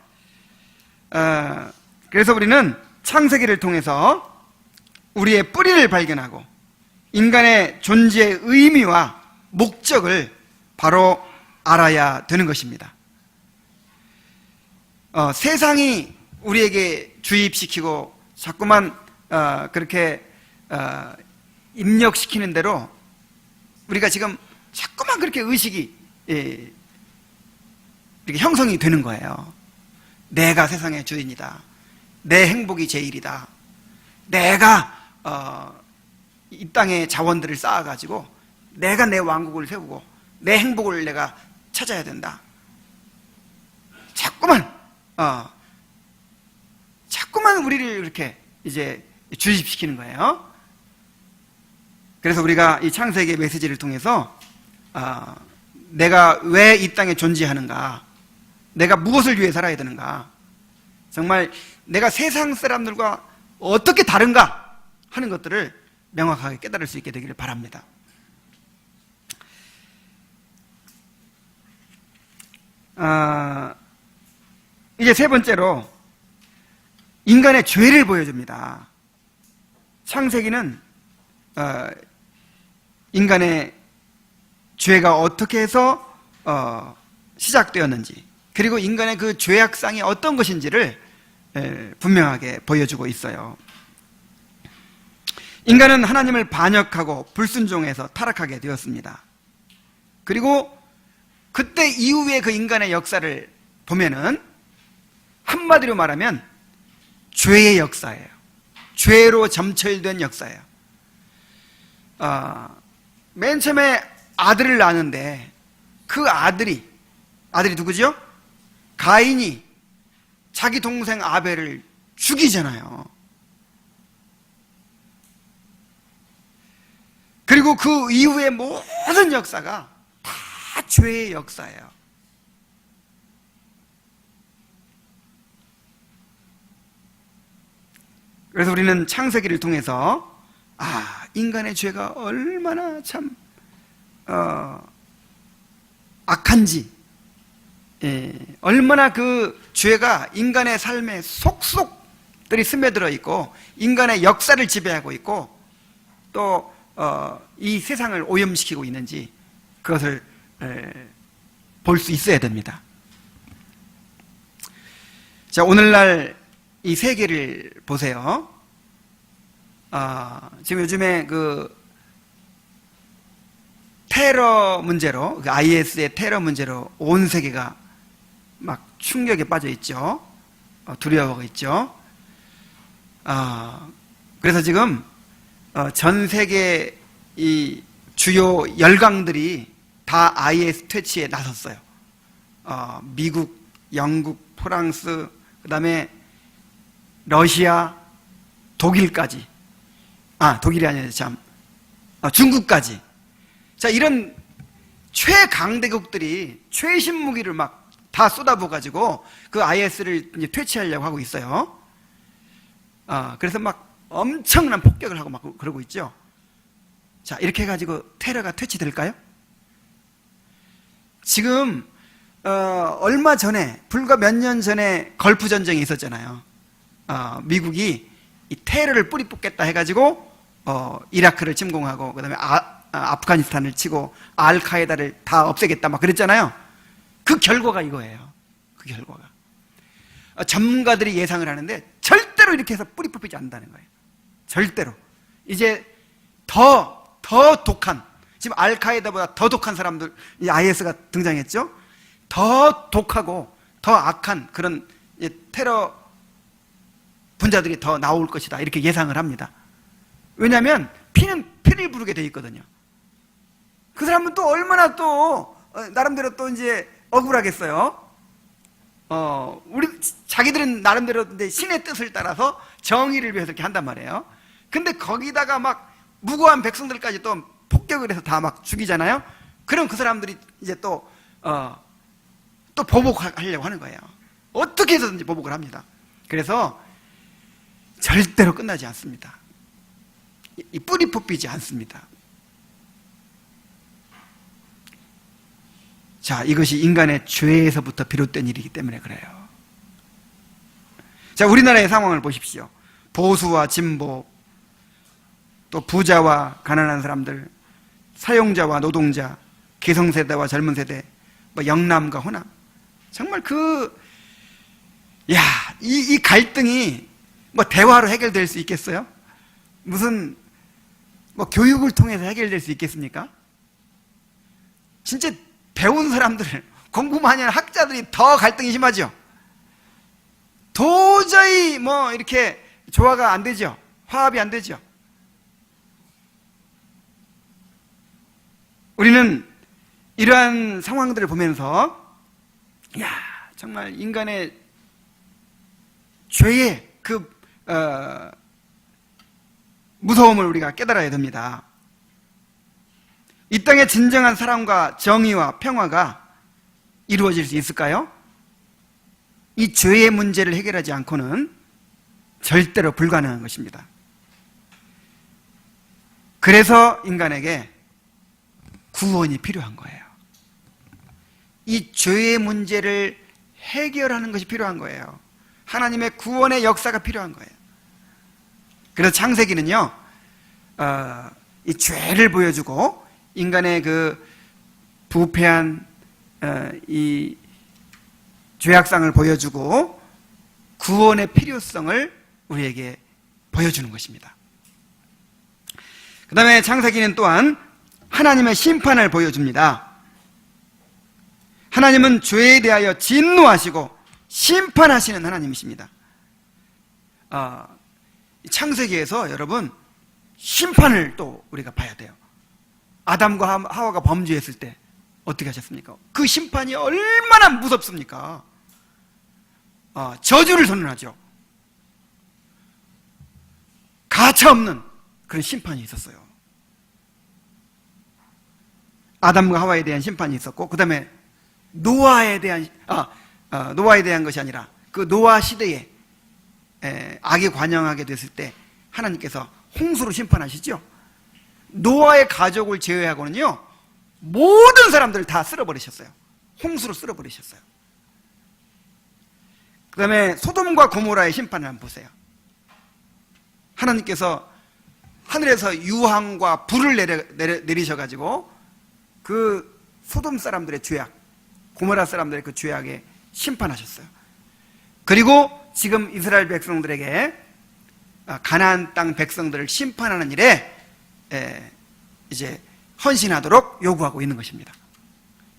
그래서 우리는 창세기를 통해서 우리의 뿌리를 발견하고 인간의 존재의 의미와 목적을 바로 알아야 되는 것입니다. 세상이 우리에게 주입시키고 자꾸만 그렇게 입력시키는 대로 우리가 지금 자꾸만 그렇게 의식이 이렇게 형성이 되는 거예요. 내가 세상의 주인이다. 내 행복이 제일이다. 내가 이 땅의 자원들을 쌓아가지고 내가 내 왕국을 세우고 내 행복을 내가 찾아야 된다. 자꾸만 우리를 이렇게 이제 주입시키는 거예요. 그래서 우리가 이 창세기의 메시지를 통해서 내가 왜 이 땅에 존재하는가, 내가 무엇을 위해 살아야 되는가, 정말 내가 세상 사람들과 어떻게 다른가 하는 것들을 명확하게 깨달을 수 있게 되기를 바랍니다. 이제 세 번째로 인간의 죄를 보여줍니다. 창세기는 인간의 죄가 어떻게 해서 시작되었는지, 그리고 인간의 그 죄악상이 어떤 것인지를 분명하게 보여주고 있어요. 인간은 하나님을 반역하고 불순종해서 타락하게 되었습니다. 그리고 그때 이후에 그 인간의 역사를 보면은 한마디로 말하면 죄의 역사예요. 죄로 점철된 역사예요. 맨 처음에 아들을 낳았는데 그 아들이 누구죠? 가인이 자기 동생 아벨을 죽이잖아요. 그리고 그 이후의 모든 역사가 다 죄의 역사예요. 그래서 우리는 창세기를 통해서 인간의 죄가 얼마나 참 악한지, 얼마나 그 죄가 인간의 삶에 속속들이 스며들어 있고 인간의 역사를 지배하고 있고 또 이 세상을 오염시키고 있는지 그것을 볼 수 있어야 됩니다. 자, 오늘날 이 세계를 보세요. 지금 요즘에 그 테러 문제로, 그 IS의 테러 문제로 온 세계가 막 충격에 빠져 있죠. 두려워하고 있죠. 그래서 지금 전 세계 이 주요 열강들이 다 IS 퇴치에 나섰어요. 미국, 영국, 프랑스, 그 다음에 러시아, 독일까지. 독일이 아니라 중국까지. 자, 이런 최강대국들이 최신 무기를 막 다 쏟아부어가지고 그 IS를 이제 퇴치하려고 하고 있어요. 그래서 막 엄청난 폭격을 하고 막 그러고 있죠. 자, 이렇게 해가지고 테러가 퇴치될까요? 지금 얼마 전에, 불과 몇 년 전에 걸프 전쟁이 있었잖아요. 미국이 이 테러를 뿌리 뽑겠다 해가지고 이라크를 침공하고 그다음에 아프가니스탄을 치고 알카에다를 다 없애겠다 막 그랬잖아요. 그 결과가 이거예요. 그 결과가 전문가들이 예상을 하는데 절대로 이렇게 해서 뿌리 뽑히지 않는다는 거예요. 절대로. 이제 더 독한, 지금 알카에다보다 더 독한 사람들, 이 IS가 등장했죠. 더 독하고 더 악한 그런 테러 분자들이 더 나올 것이다, 이렇게 예상을 합니다. 왜냐하면 피를 부르게 돼 있거든요. 그 사람은 또 얼마나 또 나름대로 또 이제 억울하겠어요. 자기들은 나름대로 이제 신의 뜻을 따라서 정의를 위해서 이렇게 한단 말이에요. 근데 거기다가 막 무고한 백성들까지 또 폭격을 해서 다 막 죽이잖아요. 그럼 그 사람들이 이제 또 보복하려고 하는 거예요. 어떻게 해서든지 보복을 합니다. 그래서 절대로 끝나지 않습니다. 이 뿌리 뽑히지 않습니다. 자, 이것이 인간의 죄에서부터 비롯된 일이기 때문에 그래요. 자, 우리나라의 상황을 보십시오. 보수와 진보, 또 부자와 가난한 사람들, 사용자와 노동자, 기성세대와 젊은 세대, 영남과 호남. 정말 이 갈등이 대화로 해결될 수 있겠어요? 무슨 교육을 통해서 해결될 수 있겠습니까? 진짜 배운 사람들, 공부 많이 하는 학자들이 더 갈등이 심하죠. 도저히 이렇게 조화가 안 되죠. 화합이 안 되죠. 우리는 이러한 상황들을 보면서 정말 인간의 죄의 그 무서움을 우리가 깨달아야 됩니다. 이 땅에 진정한 사랑과 정의와 평화가 이루어질 수 있을까요? 이 죄의 문제를 해결하지 않고는 절대로 불가능한 것입니다. 그래서 인간에게 구원이 필요한 거예요. 이 죄의 문제를 해결하는 것이 필요한 거예요. 하나님의 구원의 역사가 필요한 거예요. 그래서 창세기는요, 이 죄를 보여주고 인간의 그 부패한 이 죄악상을 보여주고 구원의 필요성을 우리에게 보여주는 것입니다. 그 다음에 창세기는 또한 하나님의 심판을 보여줍니다. 하나님은 죄에 대하여 진노하시고 심판하시는 하나님이십니다. 창세기에서 여러분 심판을 또 우리가 봐야 돼요. 아담과 하와가 범죄했을 때 어떻게 하셨습니까? 그 심판이 얼마나 무섭습니까? 저주를 선언하죠. 가차없는 그런 심판이 있었어요. 아담과 하와에 대한 심판이 있었고, 그 다음에 노아에 대한 것이 아니라 그 노아 시대에 악이 관영하게 됐을 때 하나님께서 홍수로 심판하시죠. 노아의 가족을 제외하고는요 모든 사람들을 다 쓸어버리셨어요. 홍수로 쓸어버리셨어요. 그 다음에 소돔과 고모라의 심판을 한번 보세요. 하나님께서 하늘에서 유황과 불을 내리셔가지고 그 소돔 사람들의 죄악, 고모라 사람들의 그 죄악에 심판하셨어요. 그리고 지금 이스라엘 백성들에게 가나안 땅 백성들을 심판하는 일에 이제 헌신하도록 요구하고 있는 것입니다.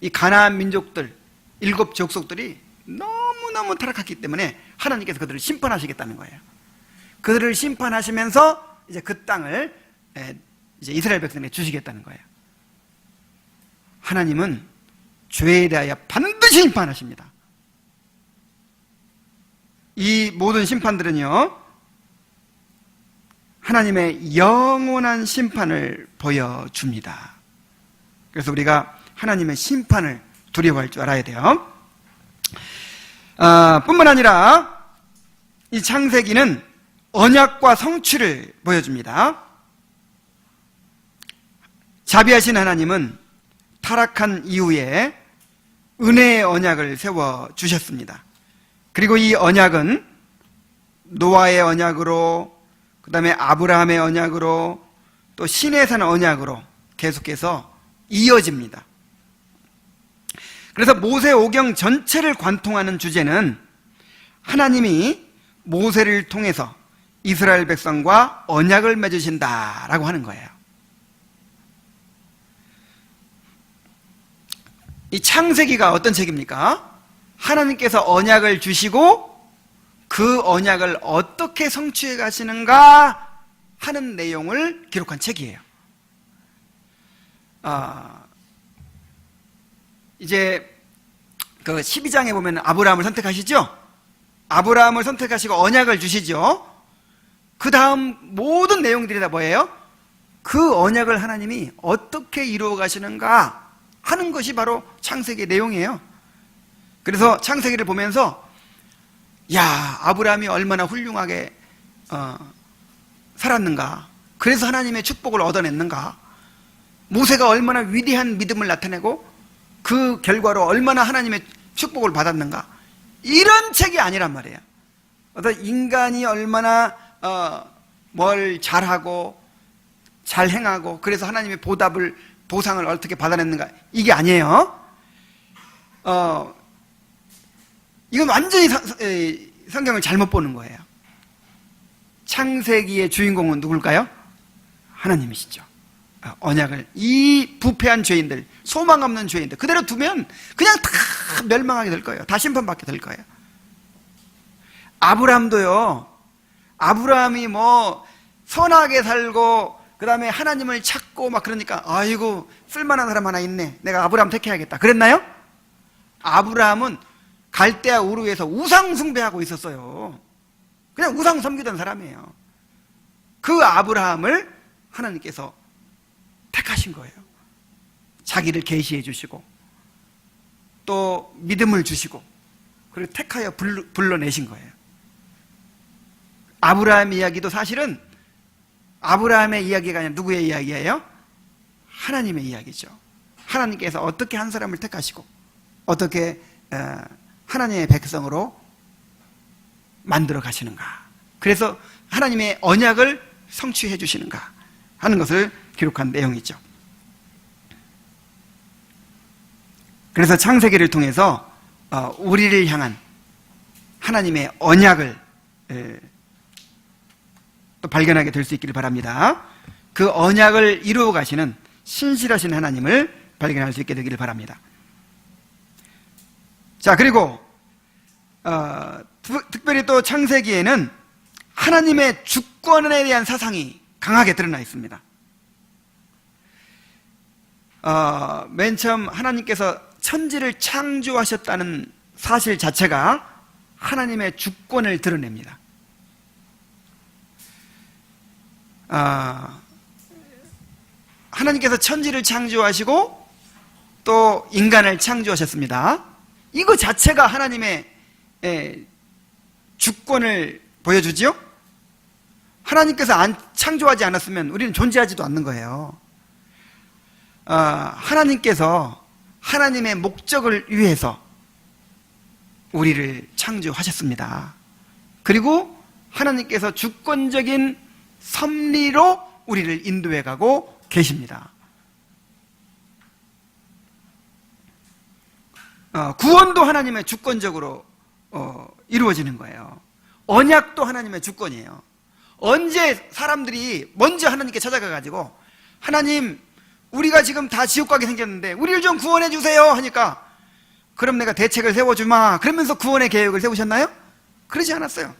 이 가나안 민족들 7 족속들이 너무너무 타락했기 때문에 하나님께서 그들을 심판하시겠다는 거예요. 그들을 심판하시면서 이제 그 땅을 이제 이스라엘 백성에게 주시겠다는 거예요. 하나님은 죄에 대하여 반드시 심판하십니다. 이 모든 심판들은요 하나님의 영원한 심판을 보여줍니다. 그래서 우리가 하나님의 심판을 두려워할 줄 알아야 돼요. 뿐만 아니라 이 창세기는 언약과 성취를 보여줍니다. 자비하신 하나님은 타락한 이후에 은혜의 언약을 세워주셨습니다. 그리고 이 언약은 노아의 언약으로, 그 다음에 아브라함의 언약으로, 또 시내산 언약으로 계속해서 이어집니다. 그래서 모세오경 전체를 관통하는 주제는 하나님이 모세를 통해서 이스라엘 백성과 언약을 맺으신다라고 하는 거예요. 이 창세기가 어떤 책입니까? 하나님께서 언약을 주시고 그 언약을 어떻게 성취해 가시는가 하는 내용을 기록한 책이에요. 이제 그 12장에 보면 아브라함을 선택하시죠? 아브라함을 선택하시고 언약을 주시죠? 그 다음 모든 내용들이 다 뭐예요? 그 언약을 하나님이 어떻게 이루어 가시는가 하는 것이 바로 창세기의 내용이에요. 그래서 창세기를 보면서 야, 아브라함이 얼마나 훌륭하게 살았는가, 그래서 하나님의 축복을 얻어냈는가, 모세가 얼마나 위대한 믿음을 나타내고 그 결과로 얼마나 하나님의 축복을 받았는가, 이런 책이 아니란 말이에요. 어떤 인간이 얼마나 뭘 잘하고 잘 행하고 그래서 하나님의 보상을 어떻게 받아냈는가, 이게 아니에요. 이건 완전히 성경을 잘못 보는 거예요. 창세기의 주인공은 누굴까요? 하나님이시죠. 언약을, 이 부패한 죄인들, 소망 없는 죄인들 그대로 두면 그냥 다 멸망하게 될 거예요. 다 심판받게 될 거예요. 아브라함도요, 아브라함이 뭐 선하게 살고 그 다음에 하나님을 찾고 막 그러니까 아이고 쓸만한 사람 하나 있네, 내가 아브라함 택해야겠다 그랬나요? 아브라함은 갈대아 우르에서 우상 숭배하고 있었어요. 그냥 우상 섬기던 사람이에요. 그 아브라함을 하나님께서 택하신 거예요. 자기를 계시해 주시고 또 믿음을 주시고 그리고 택하여 불러내신 거예요. 아브라함 이야기도 사실은 아브라함의 이야기가 아니라 누구의 이야기예요? 하나님의 이야기죠. 하나님께서 어떻게 한 사람을 택하시고 어떻게 하나님의 백성으로 만들어 가시는가, 그래서 하나님의 언약을 성취해 주시는가 하는 것을 기록한 내용이죠. 그래서 창세기를 통해서 우리를 향한 하나님의 언약을 또 발견하게 될 수 있기를 바랍니다. 그 언약을 이루어 가시는 신실하신 하나님을 발견할 수 있게 되기를 바랍니다. 자, 그리고 특별히 또 창세기에는 하나님의 주권에 대한 사상이 강하게 드러나 있습니다. 맨 처음 하나님께서 천지를 창조하셨다는 사실 자체가 하나님의 주권을 드러냅니다. 하나님께서 천지를 창조하시고 또 인간을 창조하셨습니다. 이거 자체가 하나님의 주권을 보여주지요? 하나님께서 창조하지 않았으면 우리는 존재하지도 않는 거예요. 하나님께서 하나님의 목적을 위해서 우리를 창조하셨습니다. 그리고 하나님께서 주권적인 섭리로 우리를 인도해 가고 계십니다. 구원도 하나님의 주권적으로 이루어지는 거예요. 언약도 하나님의 주권이에요. 언제 사람들이 먼저 하나님께 찾아가 가지고 하나님, 우리가 지금 다 지옥 가게 생겼는데 우리를 좀 구원해 주세요 하니까 그럼 내가 대책을 세워주마 그러면서 구원의 계획을 세우셨나요? 그러지 않았어요.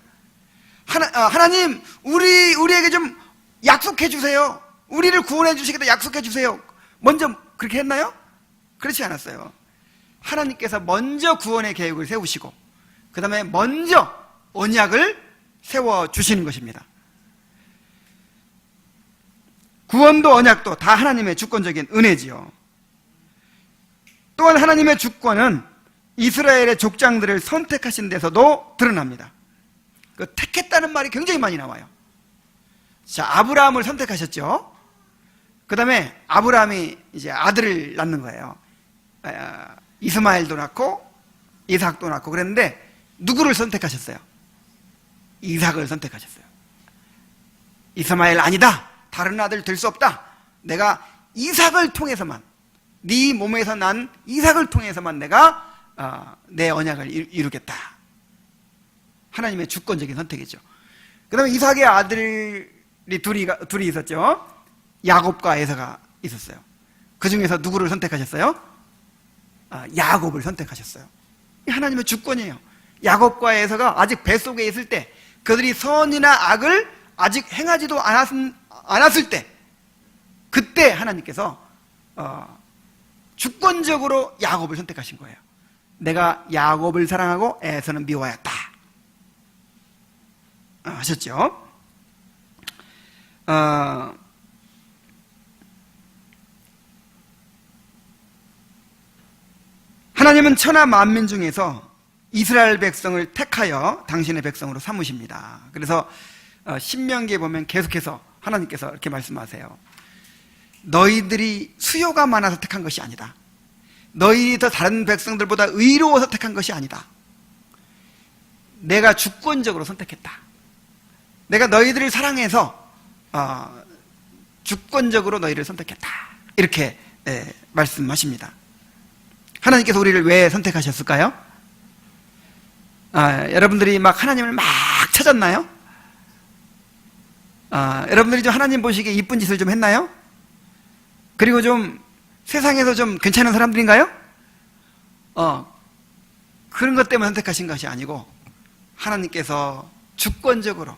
하나님, 우리에게 좀 약속해 주세요. 우리를 구원해 주시겠다 약속해 주세요. 먼저 그렇게 했나요? 그렇지 않았어요. 하나님께서 먼저 구원의 계획을 세우시고 그 다음에 먼저 언약을 세워주시는 것입니다. 구원도 언약도 다 하나님의 주권적인 은혜지요. 또한 하나님의 주권은 이스라엘의 족장들을 선택하신 데서도 드러납니다. 그 택했다는 말이 굉장히 많이 나와요. 자, 아브라함을 선택하셨죠. 그 다음에 아브라함이 이제 아들을 낳는 거예요. 이스마엘도 낳고 이삭도 낳고 그랬는데 누구를 선택하셨어요? 이삭을 선택하셨어요. 이스마엘 아니다. 다른 아들 될 수 없다. 내가 이삭을 통해서만, 네 몸에서 난 이삭을 통해서만 내가 내 언약을 이루겠다. 하나님의 주권적인 선택이죠. 그 다음에 이삭의 아들이 둘이 있었죠. 야곱과 에서가 있었어요. 그 중에서 누구를 선택하셨어요? 야곱을 선택하셨어요. 하나님의 주권이에요. 야곱과 에서가 아직 뱃속에 있을 때, 그들이 선이나 악을 아직 행하지도 않았을 때, 그때 하나님께서 주권적으로 야곱을 선택하신 거예요. 내가 야곱을 사랑하고 에서는 미워하였다 하셨죠. 하나님은 천하 만민 중에서 이스라엘 백성을 택하여 당신의 백성으로 삼으십니다. 그래서 신명기에 보면 계속해서 하나님께서 이렇게 말씀하세요. 너희들이 수요가 많아서 택한 것이 아니다. 너희들이 더 다른 백성들보다 의로워서 택한 것이 아니다. 내가 주권적으로 선택했다. 내가 너희들을 사랑해서 주권적으로 너희를 선택했다. 이렇게 말씀하십니다. 하나님께서 우리를 왜 선택하셨을까요? 여러분들이 막 하나님을 막 찾았나요? 여러분들이 좀 하나님 보시기에 이쁜 짓을 좀 했나요? 그리고 좀 세상에서 좀 괜찮은 사람들인가요? 그런 것 때문에 선택하신 것이 아니고 하나님께서 주권적으로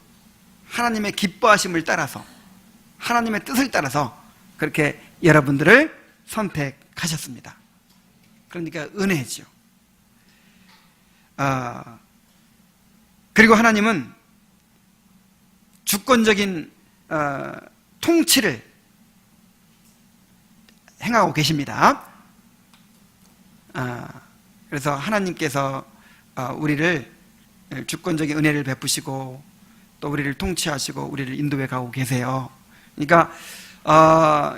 하나님의 기뻐하심을 따라서 하나님의 뜻을 따라서 그렇게 여러분들을 선택하셨습니다. 그러니까 은혜죠. 그리고 하나님은 주권적인 통치를 행하고 계십니다. 그래서 하나님께서 우리를 주권적인 은혜를 베푸시고 또 우리를 통치하시고 우리를 인도해 가고 계세요. 그러니까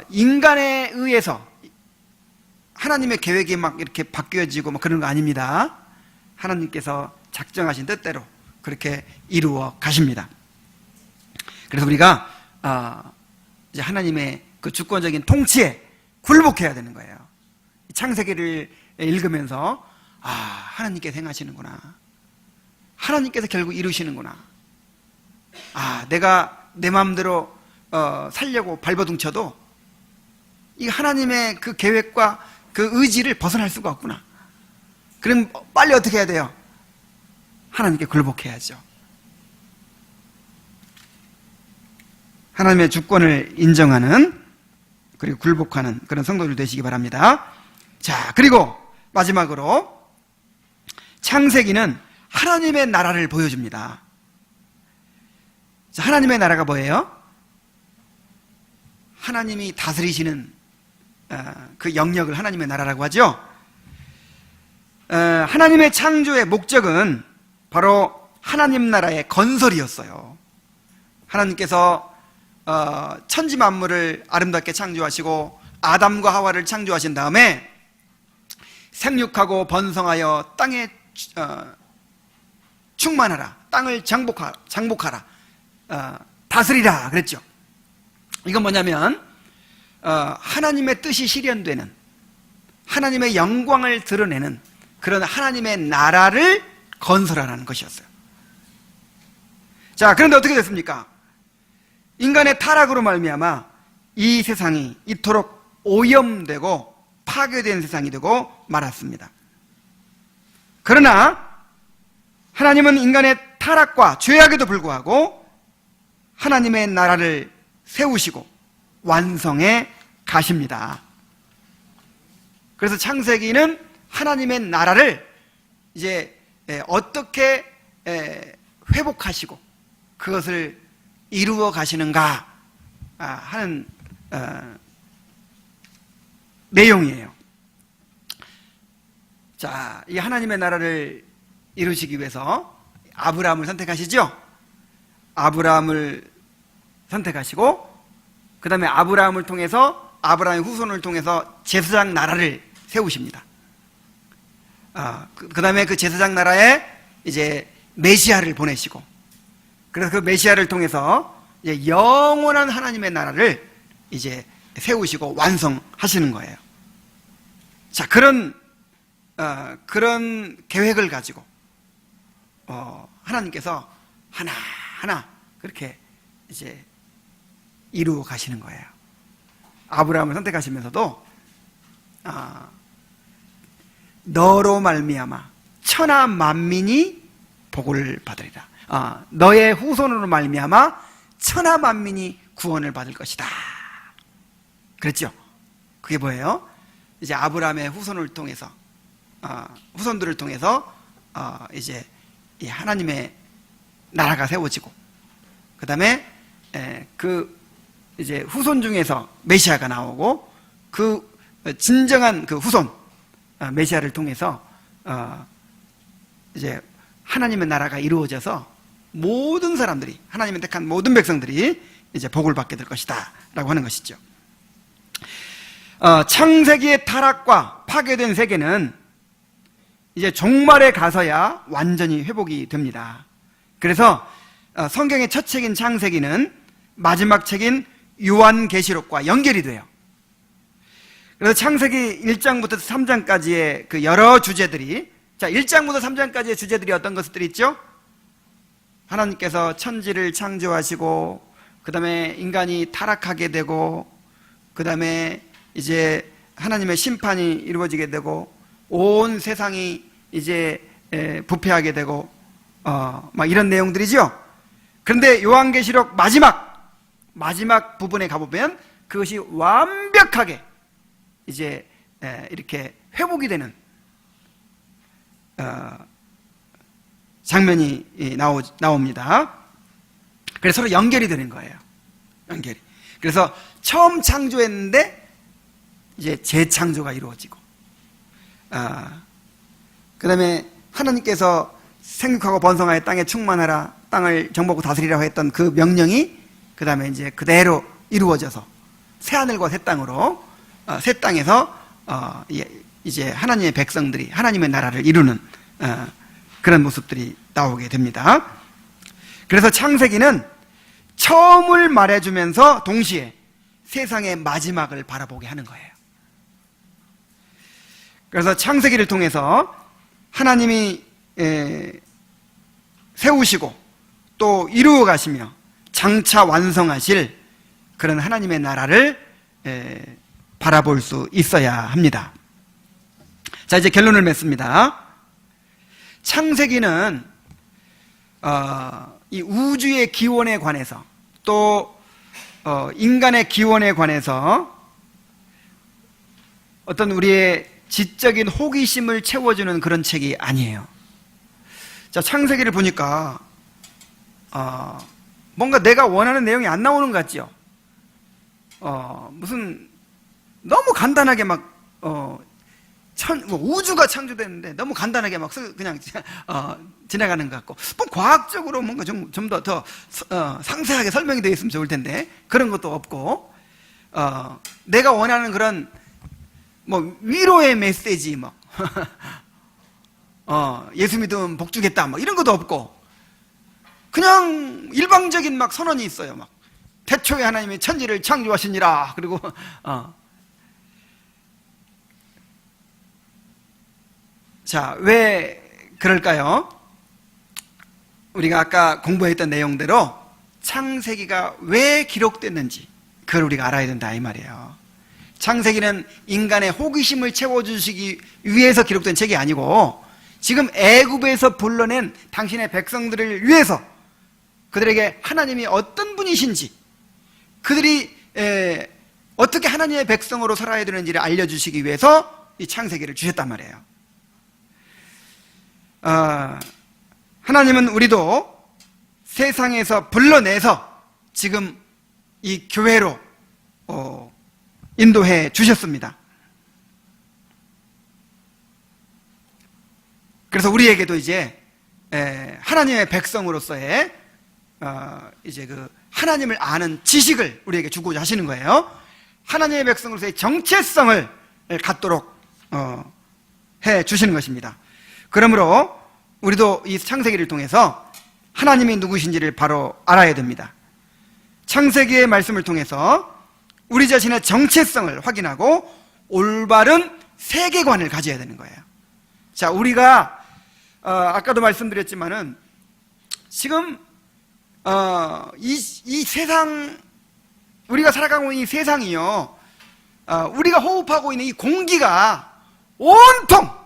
인간에 의해서 하나님의 계획이 막 이렇게 바뀌어지고 뭐 그런 거 아닙니다. 하나님께서 작정하신 뜻대로 그렇게 이루어 가십니다. 그래서 우리가 이제 하나님의 그 주권적인 통치에 굴복해야 되는 거예요. 창세기를 읽으면서 하나님께서 행하시는구나. 하나님께서 결국 이루시는구나. 내가 내 마음대로 살려고 발버둥쳐도 이 하나님의 그 계획과 그 의지를 벗어날 수가 없구나. 그럼 빨리 어떻게 해야 돼요? 하나님께 굴복해야죠. 하나님의 주권을 인정하는, 그리고 굴복하는 그런 성도들 되시기 바랍니다. 자, 그리고 마지막으로 창세기는 하나님의 나라를 보여줍니다. 자, 하나님의 나라가 뭐예요? 하나님이 다스리시는 그 영역을 하나님의 나라라고 하죠. 하나님의 창조의 목적은 바로 하나님 나라의 건설이었어요. 하나님께서 천지 만물을 아름답게 창조하시고 아담과 하와를 창조하신 다음에 생육하고 번성하여 땅에 충만하라, 땅을 장복하라, 다스리라 그랬죠. 이건 뭐냐면 하나님의 뜻이 실현되는, 하나님의 영광을 드러내는 그런 하나님의 나라를 건설하라는 것이었어요. 자, 그런데 어떻게 됐습니까? 인간의 타락으로 말미암아 이 세상이 이토록 오염되고 파괴된 세상이 되고 말았습니다. 그러나 하나님은 인간의 타락과 죄악에도 불구하고 하나님의 나라를 세우시고 완성해 가십니다. 그래서 창세기는 하나님의 나라를 이제 어떻게 회복하시고 그것을 이루어 가시는가 하는 내용이에요. 자, 이 하나님의 나라를 이루시기 위해서 아브라함을 선택하시죠. 아브라함을 선택하시고 그 다음에 아브라함을 통해서, 아브라함의 후손을 통해서 제사장 나라를 세우십니다. 그 다음에 그 제사장 나라에 이제 메시아를 보내시고, 그래서 그 메시아를 통해서 이제 영원한 하나님의 나라를 이제 세우시고 완성하시는 거예요. 자, 그런 계획을 가지고 하나님께서 하나하나 그렇게 이제 이루어 가시는 거예요. 아브라함을 선택하시면서도 너로 말미암아 천하 만민이 복을 받으리라. 너의 후손으로 말미암아 천하 만민이 구원을 받을 것이다. 그랬죠? 그게 뭐예요? 이제 아브라함의 후손을 통해서, 후손들을 통해서 이제 이 하나님의 나라가 세워지고, 그 다음에 그 이제 후손 중에서 메시아가 나오고, 그 진정한 그 후손 메시아를 통해서 이제 하나님의 나라가 이루어져서 모든 사람들이, 하나님의 택한 모든 백성들이 이제 복을 받게 될 것이다 라고 하는 것이죠. 창세기의 타락과 파괴된 세계는 이제 종말에 가서야 완전히 회복이 됩니다. 그래서 성경의 첫 책인 창세기는 마지막 책인 요한계시록과 연결이 돼요. 그래서 창세기 1장부터 3장까지의 그 여러 주제들이, 자, 1장부터 3장까지의 주제들이 어떤 것들이 있죠? 하나님께서 천지를 창조하시고, 그 다음에 인간이 타락하게 되고, 그 다음에 이제 하나님의 심판이 이루어지게 되고, 온 세상이 이제 부패하게 되고, 막 이런 내용들이죠. 그런데 요한계시록 마지막 부분에 가보면 그것이 완벽하게 이제 이렇게 회복이 되는 장면이 나옵니다. 그래서 서로 연결이 되는 거예요. 연결이. 그래서 처음 창조했는데 이제 재창조가 이루어지고, 그 다음에 하나님께서 생육하고 번성하여 땅에 충만하라, 땅을 정복하고 다스리라고 했던 그 명령이 그 다음에 이제 그대로 이루어져서 새하늘과 새 땅으로, 새 땅에서 이제 하나님의 백성들이 하나님의 나라를 이루는 그런 모습들이 나오게 됩니다. 그래서 창세기는 처음을 말해주면서 동시에 세상의 마지막을 바라보게 하는 거예요. 그래서 창세기를 통해서 하나님이 세우시고 또 이루어 가시며 장차 완성하실 그런 하나님의 나라를 바라볼 수 있어야 합니다. 자, 이제 결론을 맺습니다. 창세기는 이 우주의 기원에 관해서 또 인간의 기원에 관해서 어떤 우리의 지적인 호기심을 채워주는 그런 책이 아니에요. 자, 창세기를 보니까 뭔가 내가 원하는 내용이 안 나오는 것 같죠? 무슨 너무 간단하게 막 우주가 창조됐는데 너무 간단하게 막 그냥 지나가는 것 같고, 뭐 과학적으로 뭔가 좀 더 상세하게 설명이 되어 있으면 좋을 텐데 그런 것도 없고, 내가 원하는 그런 뭐 위로의 메시지 뭐 예수 믿으면 복 주겠다 뭐 이런 것도 없고, 그냥 일방적인 막 선언이 있어요. 막 태초에 하나님이 천지를 창조하시니라. 그리고 자, 왜 그럴까요? 우리가 아까 공부했던 내용대로 창세기가 왜 기록됐는지 그걸 우리가 알아야 된다 이 말이에요. 창세기는 인간의 호기심을 채워주시기 위해서 기록된 책이 아니고, 지금 애굽에서 불러낸 당신의 백성들을 위해서 그들에게 하나님이 어떤 분이신지, 그들이 어떻게 하나님의 백성으로 살아야 되는지를 알려주시기 위해서 이 창세기를 주셨단 말이에요. 하나님은 우리도 세상에서 불러내서 지금 이 교회로 인도해 주셨습니다. 그래서 우리에게도 이제 하나님의 백성으로서의 이제 그 하나님을 아는 지식을 우리에게 주고자 하시는 거예요. 하나님의 백성으로서의 정체성을 갖도록 해 주시는 것입니다. 그러므로 우리도 이 창세기를 통해서 하나님이 누구신지를 바로 알아야 됩니다. 창세기의 말씀을 통해서 우리 자신의 정체성을 확인하고 올바른 세계관을 가져야 되는 거예요. 자, 우리가 아까도 말씀드렸지만은 지금 이 세상, 우리가 살아가고 있는 이 세상이요, 우리가 호흡하고 있는 이 공기가 온통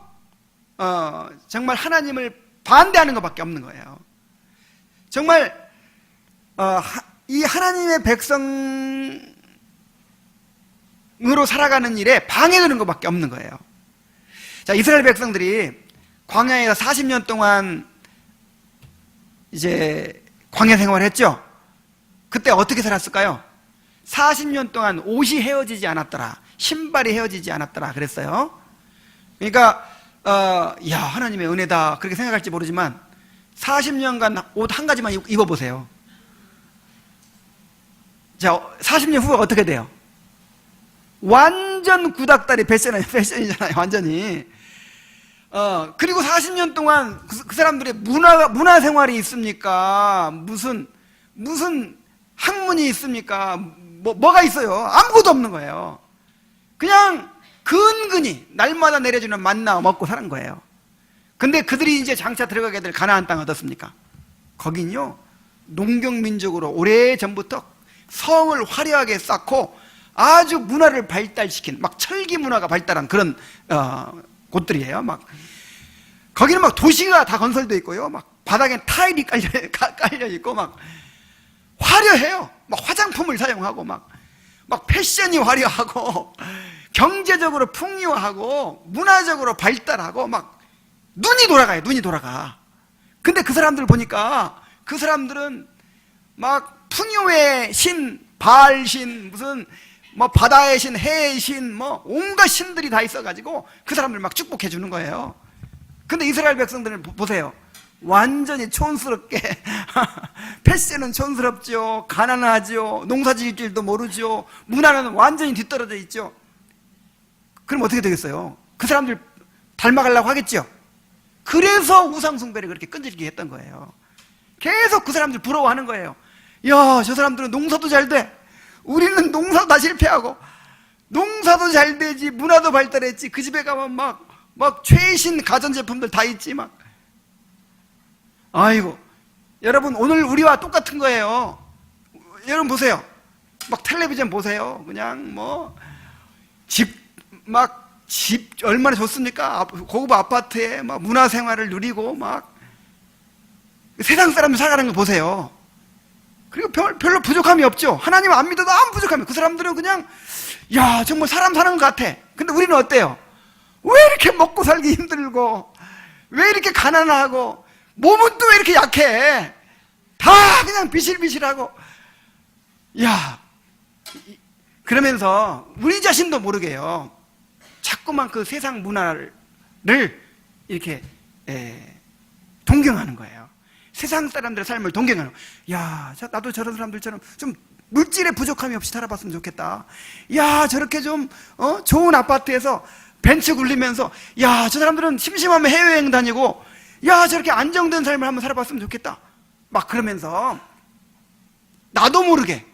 정말 하나님을 반대하는 것밖에 없는 거예요. 정말 이 하나님의 백성으로 살아가는 일에 방해되는 것밖에 없는 거예요. 자, 이스라엘 백성들이 광야에서 40년 동안 이제 광야 생활을 했죠. 그때 어떻게 살았을까요? 40년 동안 옷이 헤어지지 않았더라, 신발이 헤어지지 않았더라 그랬어요. 그러니까 야, 하나님의 은혜다 그렇게 생각할지 모르지만 40년간 옷 한 가지만 입어보세요. 자, 40년 후가 어떻게 돼요? 완전 구닥다리 패션이잖아요, 완전히. 그리고 40년 동안 그 사람들의 문화 생활이 있습니까? 무슨 학문이 있습니까? 뭐가 있어요? 아무것도 없는 거예요. 그냥 근근히 날마다 내려주는 만나 먹고 사는 거예요. 근데 그들이 이제 장차 들어가게 될 가나안 땅 어떻습니까? 거긴요, 농경민족으로 오래전부터 성을 화려하게 쌓고 아주 문화를 발달시킨, 막 철기 문화가 발달한 그런 곳들이에요. 막 거기는 막 도시가 다 건설되어 있고요, 막 바닥에 타일이 깔려 있고 막 화려해요. 막 화장품을 사용하고 막 패션이 화려하고 경제적으로 풍요하고 문화적으로 발달하고 막 눈이 돌아가요. 눈이 돌아가. 근데 그 사람들 보니까 그 사람들은 막 풍요의 신, 바알신, 무슨 뭐 바다의 신, 해의 신, 뭐 온갖 신들이 다 있어가지고 그 사람들 막 축복해 주는 거예요. 근데 이스라엘 백성들은 보세요. 완전히 촌스럽게 패션은 촌스럽죠, 가난하죠, 농사 지을 줄도 모르죠, 문화는 완전히 뒤떨어져 있죠. 그럼 어떻게 되겠어요? 그 사람들 닮아가려고 하겠죠. 그래서 우상숭배를 그렇게 끈질기게 했던 거예요. 계속 그 사람들 부러워하는 거예요. 야, 저 사람들은 농사도 잘 돼, 우리는 농사도 다 실패하고, 농사도 잘 되지, 문화도 발달했지, 그 집에 가면 막 막 최신 가전제품들 다 있지, 막. 아이고. 여러분, 오늘 우리와 똑같은 거예요. 여러분 보세요. 막 텔레비전 보세요. 그냥 뭐, 집 얼마나 좋습니까? 고급 아파트에 막 문화생활을 누리고 막, 세상 사람들 살아가는 거 보세요. 그리고 별로 부족함이 없죠. 하나님 안 믿어도 아무 부족함이. 그 사람들은 그냥, 야, 정말 사람 사는 것 같아. 근데 우리는 어때요? 왜 이렇게 먹고 살기 힘들고, 왜 이렇게 가난하고, 몸은 또 왜 이렇게 약해? 다 그냥 비실비실하고. 야, 그러면서 우리 자신도 모르게요. 자꾸만 그 세상 문화를 이렇게 동경하는 거예요. 세상 사람들의 삶을 동경하는 거예요. 야, 나도 저런 사람들처럼 좀 물질의 부족함이 없이 살아봤으면 좋겠다. 야, 저렇게 좀 좋은 아파트에서 벤츠 굴리면서, 야, 저 사람들은 심심하면 해외여행 다니고, 야, 저렇게 안정된 삶을 한번 살아봤으면 좋겠다. 막 그러면서 나도 모르게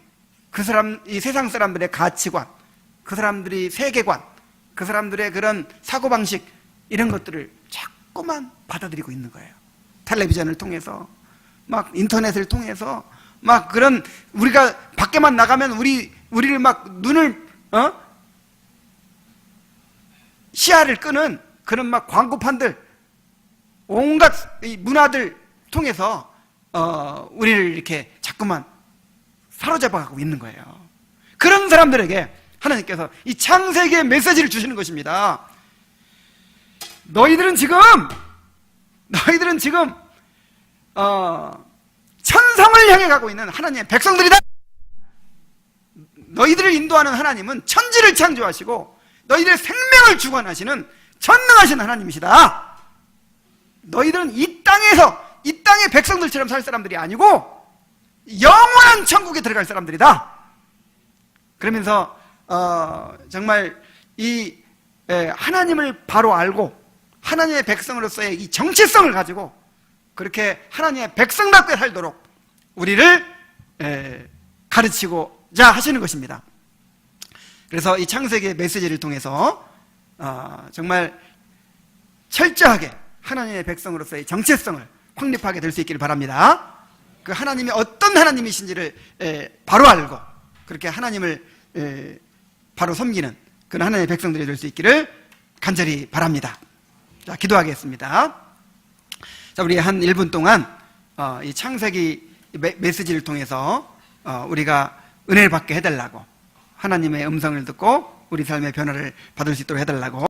이 세상 사람들의 가치관, 그 사람들이 세계관, 그 사람들의 그런 사고방식, 이런 것들을 자꾸만 받아들이고 있는 거예요. 텔레비전을 통해서, 막 인터넷을 통해서, 막 그런, 우리가 밖에만 나가면 우리를 막 눈을, 시야를 끄는 그런 막 광고판들, 온갖 이 문화들 통해서, 우리를 이렇게 자꾸만 사로잡아가고 있는 거예요. 그런 사람들에게 하나님께서 이 창세기의 메시지를 주시는 것입니다. 너희들은 지금 천성을 향해 가고 있는 하나님의 백성들이다. 너희들을 인도하는 하나님은 천지를 창조하시고 너희들의 생명을 주관하시는 전능하신 하나님이시다. 너희들은 이 땅의 백성들처럼 살 사람들이 아니고 영원한 천국에 들어갈 사람들이다. 그러면서 정말 이 하나님을 바로 알고 하나님의 백성으로서의 이 정체성을 가지고 그렇게 하나님의 백성답게 살도록 우리를 가르치고자 하시는 것입니다. 그래서 이 창세기의 메시지를 통해서 정말 철저하게 하나님의 백성으로서의 정체성을 확립하게 될 수 있기를 바랍니다. 그 하나님이 어떤 하나님이신지를 바로 알고 그렇게 하나님을 바로 섬기는 그런 하나님의 백성들이 될 수 있기를 간절히 바랍니다. 자, 기도하겠습니다. 자, 우리 한 1분 동안 이 창세기 메시지를 통해서 우리가 은혜를 받게 해달라고, 하나님의 음성을 듣고 우리 삶의 변화를 받을 수 있도록 해달라고